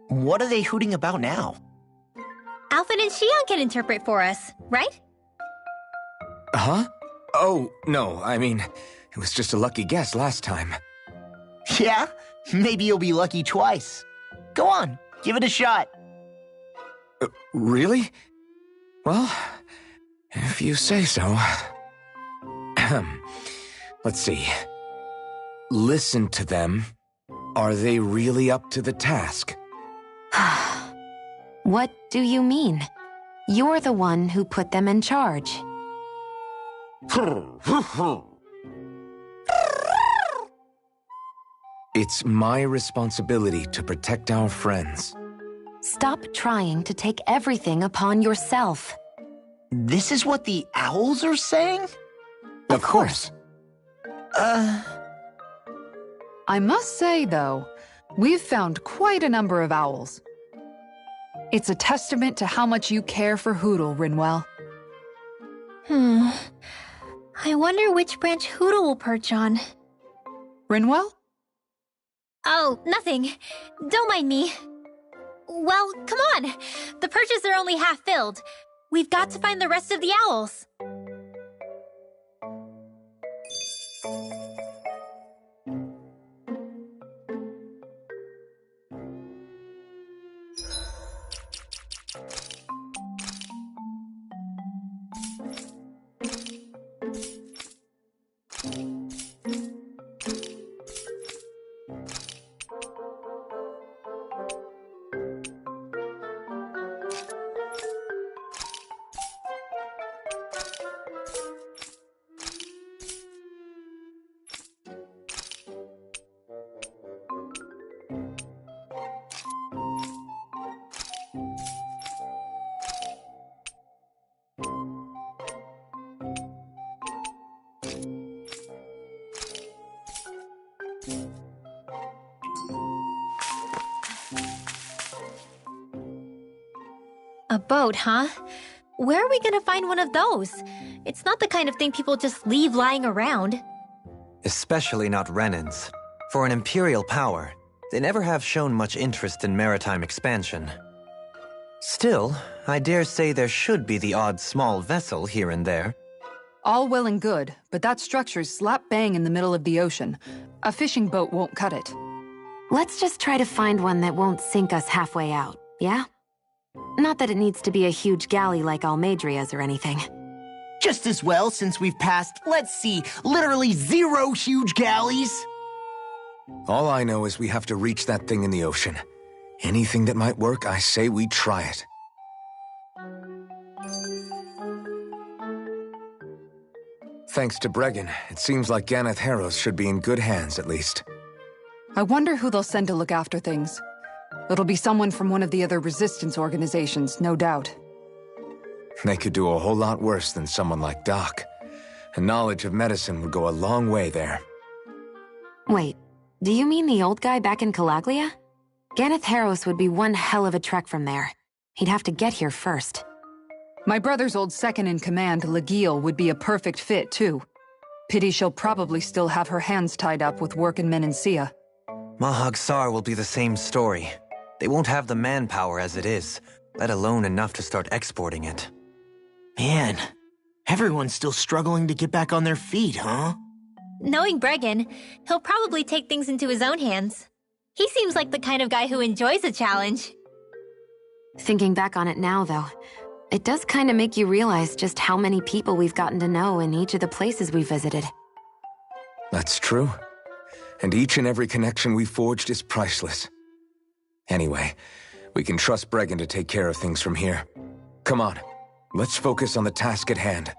What are they hooting about now? Alphen and Xion can interpret for us, right? Huh? Oh, no, I mean, it was just a lucky guess last time. Yeah? Maybe you'll be lucky twice. Go on, give it a shot. Really? Well, if you say so. Let's see. Listen to them. Are they really up to the task? What do you mean? You're the one who put them in charge. It's my responsibility to protect our friends. Stop trying to take everything upon yourself. This is what the owls are saying? Of course. I must say, though, we've found quite a number of owls. It's a testament to how much you care for Hootle, Rinwell. I wonder which branch Hootle will perch on. Rinwell? Oh, nothing. Don't mind me. Well, come on. The perches are only half filled. We've got to find the rest of the owls. A boat, huh? Where are we gonna find one of those? It's not the kind of thing people just leave lying around. Especially not Renans. For an imperial power, they never have shown much interest in maritime expansion. Still, I dare say there should be the odd small vessel here and there. All well and good, but that structure's slap bang in the middle of the ocean. A fishing boat won't cut it. Let's just try to find one that won't sink us halfway out, yeah? Not that it needs to be a huge galley like Almadria's or anything. Just as well, since we've passed, let's see, literally 0 huge galleys. All I know is we have to reach that thing in the ocean. Anything that might work, I say we try it. Thanks to Bregan, it seems like Ganeth Harrows should be in good hands, at least. I wonder who they'll send to look after things. It'll be someone from one of the other resistance organizations, no doubt. They could do a whole lot worse than someone like Doc. A knowledge of medicine would go a long way there. Wait, do you mean the old guy back in Calaglia? Ganeth Harrows would be one hell of a trek from there. He'd have to get here first. My brother's old second-in-command, Legiel, would be a perfect fit, too. Pity she'll probably still have her hands tied up with work in Menancia. Mahag Sar will be the same story. They won't have the manpower as it is, let alone enough to start exporting it. Man, everyone's still struggling to get back on their feet, huh? Knowing Bregan, he'll probably take things into his own hands. He seems like the kind of guy who enjoys a challenge. Thinking back on it now, though, it does kind of make you realize just how many people we've gotten to know in each of the places we visited. That's true. And each and every connection we forged is priceless. Anyway, we can trust Bregan to take care of things from here. Come on, let's focus on the task at hand.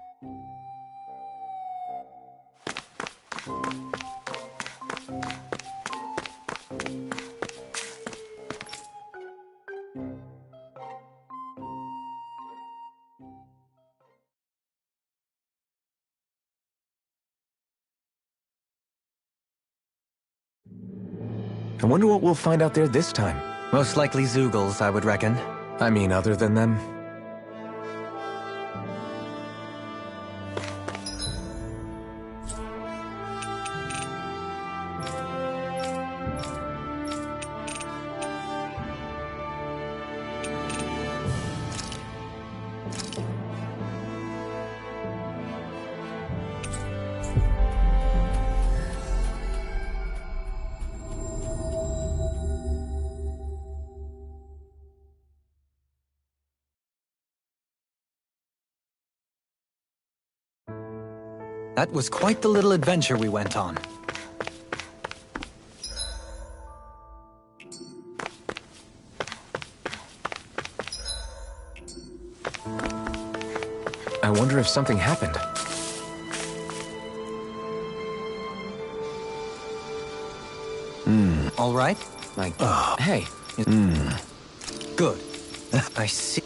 I wonder what we'll find out there this time. Most likely Zeugles, I would reckon. I mean, other than them. That was quite the little adventure we went on. I wonder if something happened. All right? Like, hey. Good. I see.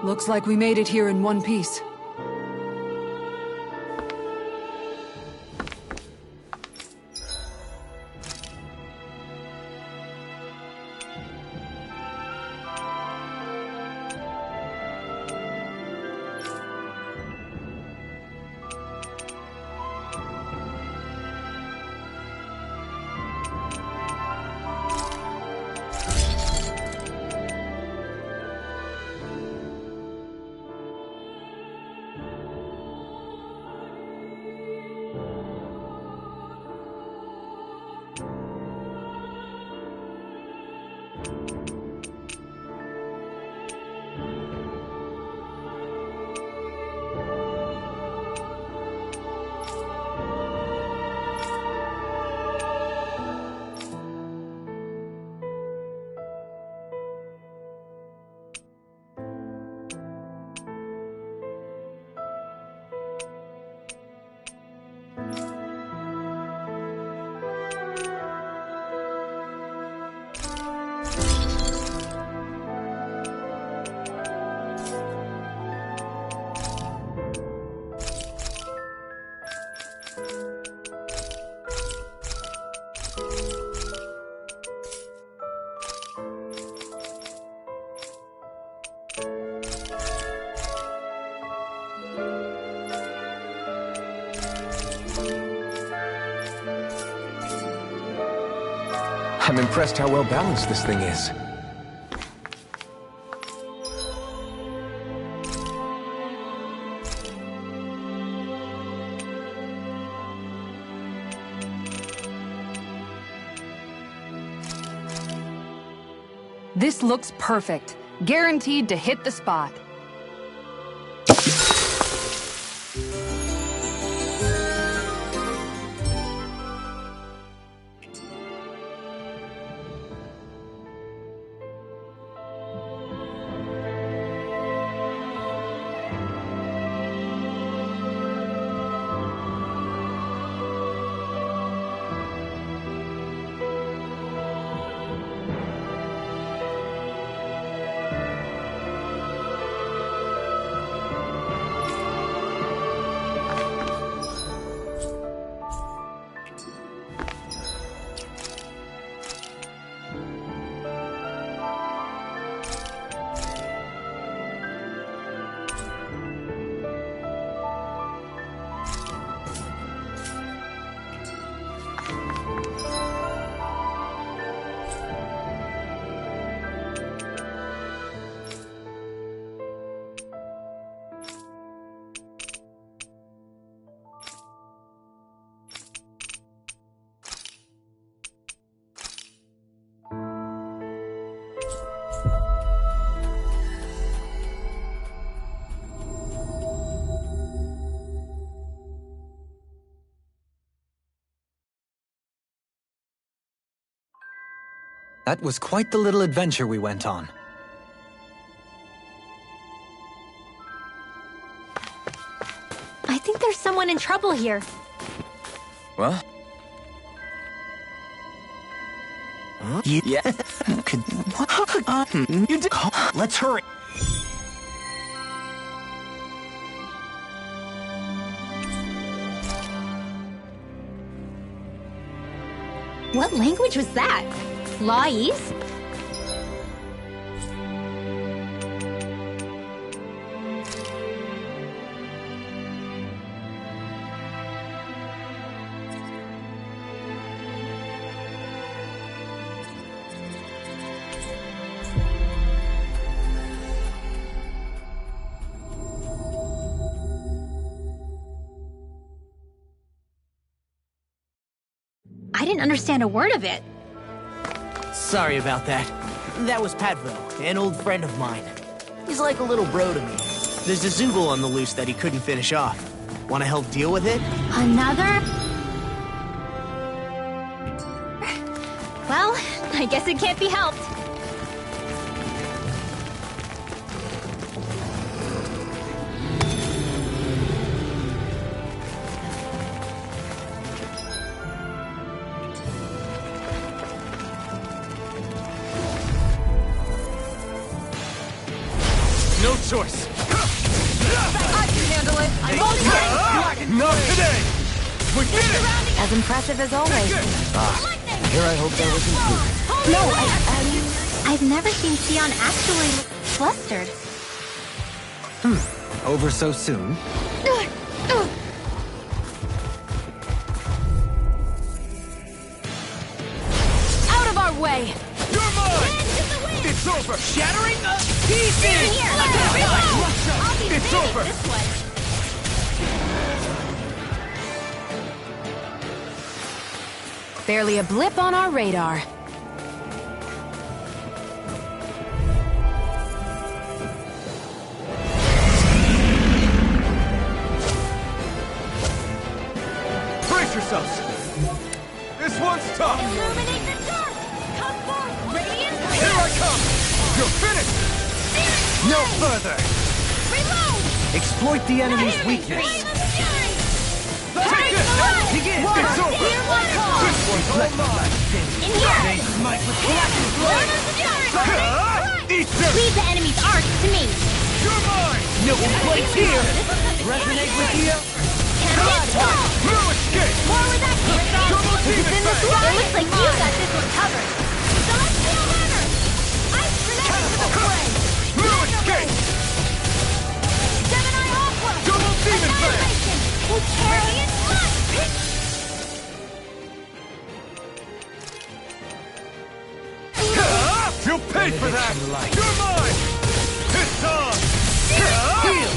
Looks like we made it here in one piece. I'm impressed how well balanced this thing is. This looks perfect. Guaranteed to hit the spot. That was quite the little adventure we went on. I think there's someone in trouble here. Well? Yeah. Could... You did... Let's hurry. What language was that? Lawese? didn't understand a word of it. Sorry about that. That was Patvo, an old friend of mine. He's like a little bro to me. There's a Zoogle on the loose that he couldn't finish off. Want to help deal with it? Another? Well, I guess it can't be helped. No choice. I can handle it. I'm holding it. Not today. We did it. As impressive as always. Here I hope there was improvement. No, I've never seen Sion actually look flustered. Over so soon? Out of our way. You're mine. It's over. Shattering the pieces! It's over. Barely a blip on our radar. Brace yourselves. This one's tough. Illuminate the dark. Come forth. Radiant. Here I come. You're finished. No further. Reload. Exploit the enemy's weakness. Take this. Begin! It's over. Here I come. This one's all mine. In here. They smite with blackened blade! Eat this. Leave the enemy's arc to me. You're mine. No place here! Resonate with the... No escape. Forward that Double team It attack. looks like you got this one covered. Celestial hammer. I'm connected to the fray. No escape. Gemini Aqua. Double demon blade. Annihilation. Who carries blood? You'll pay for that. You're mine. It's on. Heal.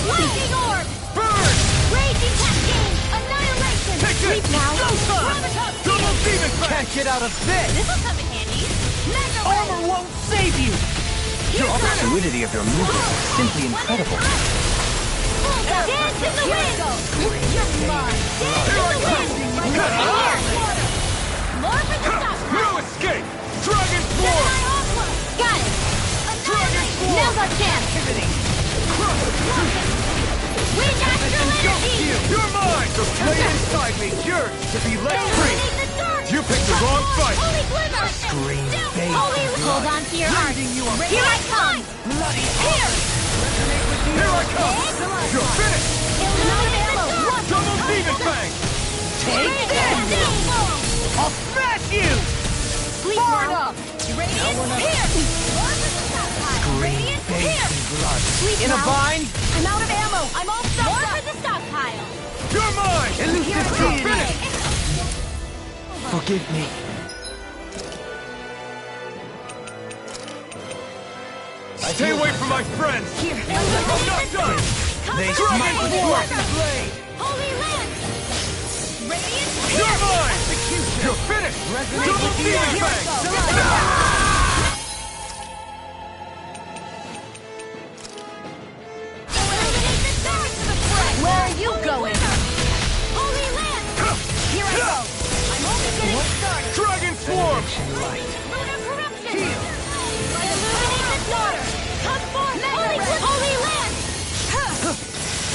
Lightning orb. Burn. Raging cascade. Annihilation. Take this. Sleep now. Showtime. Double demon blade. Can't get out of this! This'll come in handy. Mega Armor won't save you! The fluidity of your movement is simply incredible. Dance in the wind. You're mine. Dance in the wind. Here. More for the stop. No escape. Dragon form. Got it. Annihilation. Now's our chance. Wind astral energy. You're mine. The blade inside me yearns to be let free. Illuminate the dark. You picked the wrong fight. Holy glimmer. Scream, babe. Holy, hold on to your heart. Here I come. Bloody Here. Here I come. You're finished. Illuminate the dark. Double demon fang. Take this! I'll smash you! Sleep now. Radiant here. Radiant here. Sleep In a now. bind? I'm out of ammo. I'm all stuck. More for the stockpile. You're mine. Elusive You're deity! finished. Forgive me. Stay away from my friends. Here. I'm not done. They Dragon smite with form. blackened blade! Holy lance. Radiant You're here. mine. You're finished. Double demon fang. Eliminate the dark to the fray. Where are you going? Holy lance. Here I go. I'm only getting started. Dragon swarm. Lunar corruption. I illuminate the dark. Come forth. Holy lance.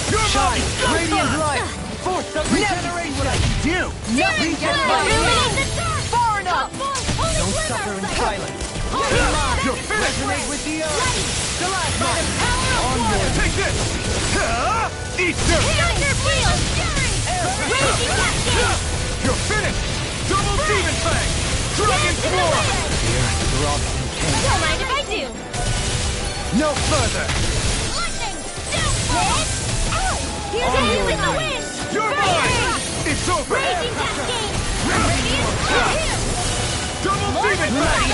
You're Shine! mine. Radiant light! Force of regeneration! What I can do! Nothing can illuminate the dark. Far enough! Don't suffer in silence! You're finished. Resonate with the Ready. Stalagmite! By the power of water. Take this. Eat this. Thunder field. Raging cascade. You're finished. Double demon fang. Dragon swarm. Don't mind if I do. No further. Lightning. Downfall. Here's a in the wind. You're mine. It's over. Raging cascade. Radiant here. Double demon fang.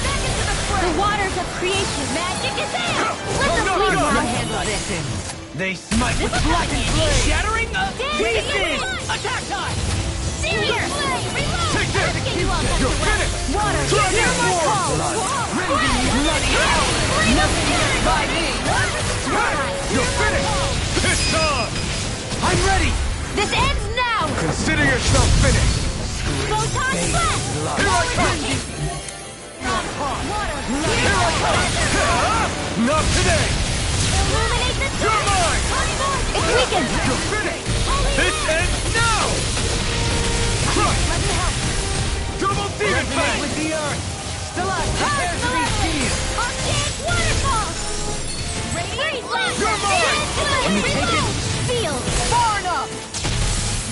Back into the fray. The waters of creation. Magic is in. Let the No, fleet no. run. Handle this! They smite with blackened blade! Shattering the Dance in the pieces! wind. Attack time! Here. Let's get you all tucked You're away. finished! Water, Dragon hear my Form! call. Rending you bloody hell! Nothing gets by me! You're finished! It's time! I'm ready! This ends now! Consider yourself finished! Photon blast! Here I come! Water, Here I come! Not today! illuminate the You're dark! mine! It's weakened! You're finished! This ends now! Crush! Let me help. Double demon Resonate fang! with the earth! Still prepare to be seen! Arctic waterfall! Radiant blast! You're mine! Can you take it? Field! Far enough!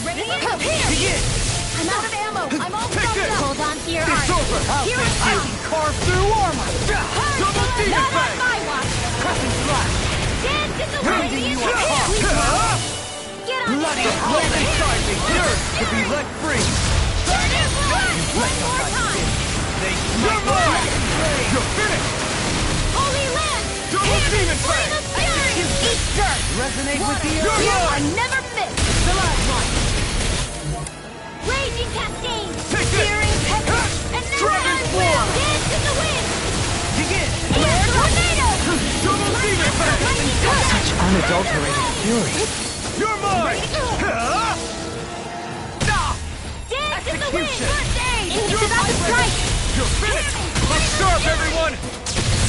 Radiant come here! Begin! I'm out of ammo! I'm all Take stuffed this! up! Hold on to your It's heart! over! Here I I come! can carve through armor! Double demon Not on fang! my watch! Crescent slash! Dance in the wind! Rending you Here! apart. Sweet love. Get on Bloody there! hell! Get Inside me, yearns to be let free! Burn it! One more time! You're mine! You're finished! Holy land! Double demon Flame fang! of fury! Eat dirt! Resonate with the You're earth! mine! I never miss! Raging cascade! Take this! Searing tempest! And then Dragon I Form! will dance in the wind! Begin! Air tornado! Double demon fang! Such unadulterated fury. You're mine! Dance in the wind! Execution! First aid! It's about to strike! You're finished! Let's start, everyone!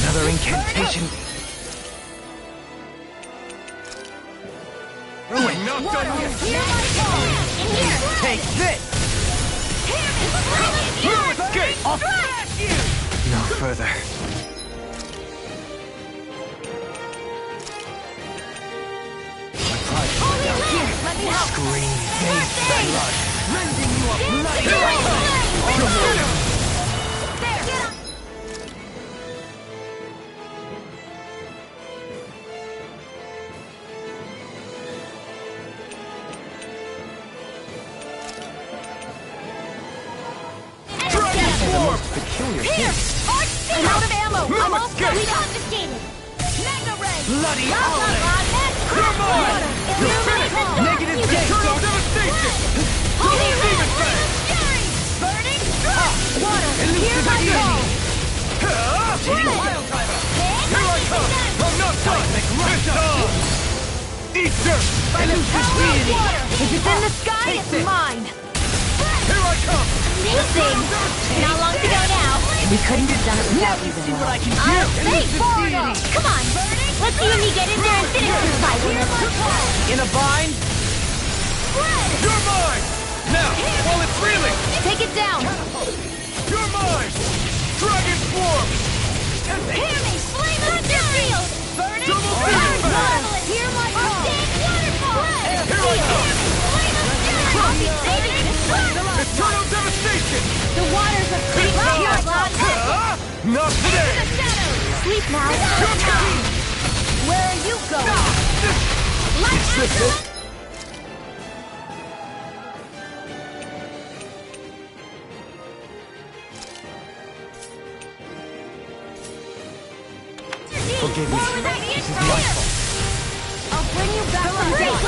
Another incantation. We're not done yet! Here I go! In here! Take this! No escape! I'll smash you! No further. Holy land! Let me help! Green First aid! Rending you a bloody Here I hell! come! There! Get on! Dragon Form! Peculiar Here! Arch I'm out of ammo! I'm all escape! we confiscated! Mega ray! Bloody Lava howling! rod and You're mine! You're illuminate the finished! dark! Negative You gate! Eternal devastation! Holy Double demon red! fang! Fury! Burning strike! Water! Hear my call! Here I come! I'm not done! It's time! Eat dirt! By the power of water! If it's in the sky, it's mine! Here I come! Amazing! Not long to go now. We couldn't have done it without you, See what I Vanilla. can do! I'll stay forward! Come on! Let's see when you get in there and finish this fight! In a bind? You're mine! Now, while it's reeling! Take it down! You're mine! Dragon Form! Hear me! Flame of the field! Burning Double strike! demon fang! Hear my call! Arctic waterfall! Here I come! Flame of fury! I'll be saving you! Eternal devastation! The waters of Creek Here, Lon! Not today! Sleep now! Where are you going? Light after Forgive me. This is my fault. I'll bring you back from death.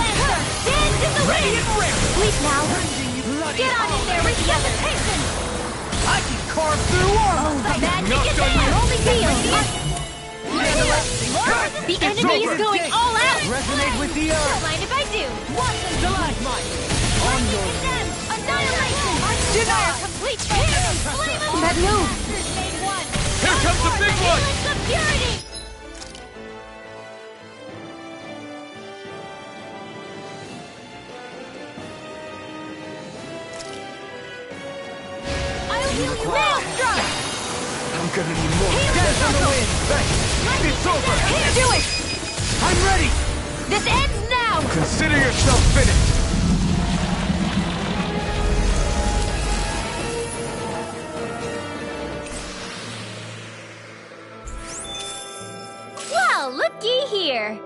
Dance in the wind! Sleep now. Get on in there with the other person! I can carve through armor! Magic is there! Only deal! The enemy is going all out! Resonate with the Don't earth! mind if I do! Stalagmite! On your condemned! Annihilation! Denial! Complete flame of That move! made one! Here comes the big one! Feelings of purity! I'll heal you now! I'm gonna need more. Dance on the wind! It's over! Do it! I'm ready! This ends now! Consider yourself finished! Well, looky here!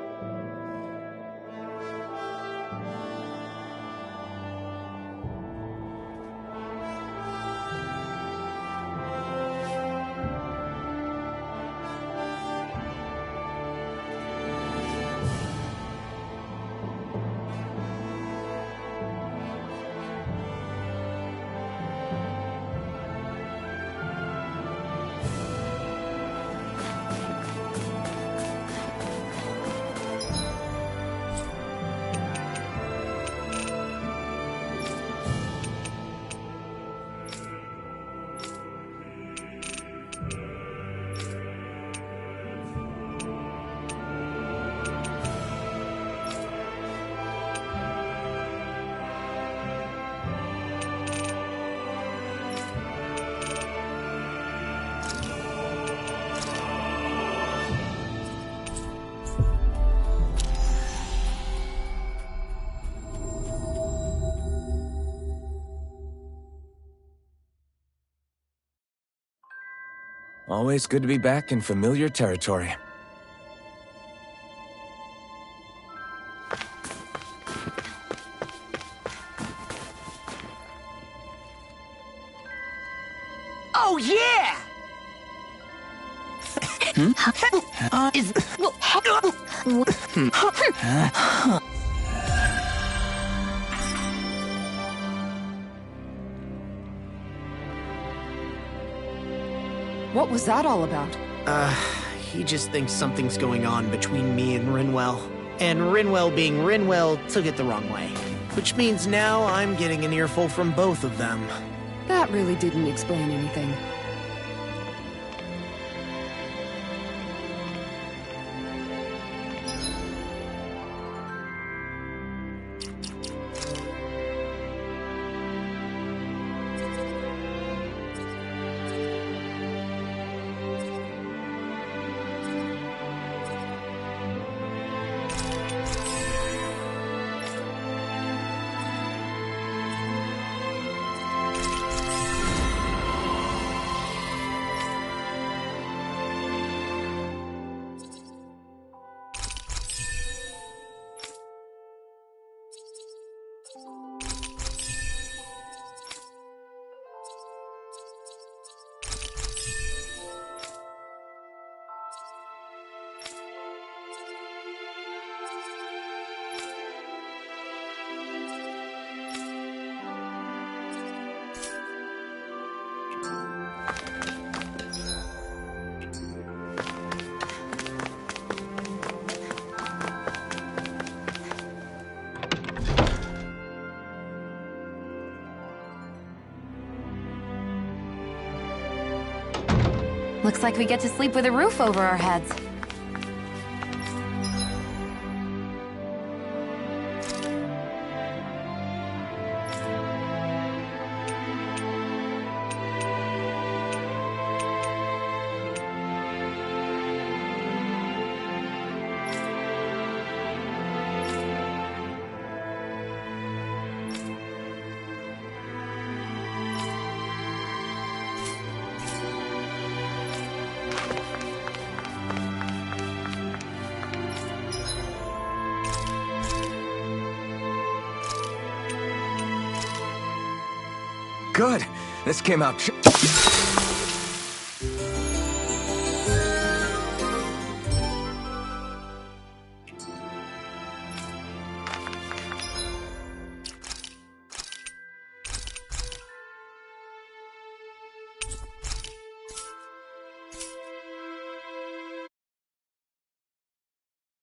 Always good to be back in familiar territory. Oh, yeah! What was that all about? He just thinks something's going on between me and Rinwell. And Rinwell being Rinwell took it the wrong way. Which means now I'm getting an earful from both of them. That really didn't explain anything. Looks like we get to sleep with a roof over our heads. Good. This came out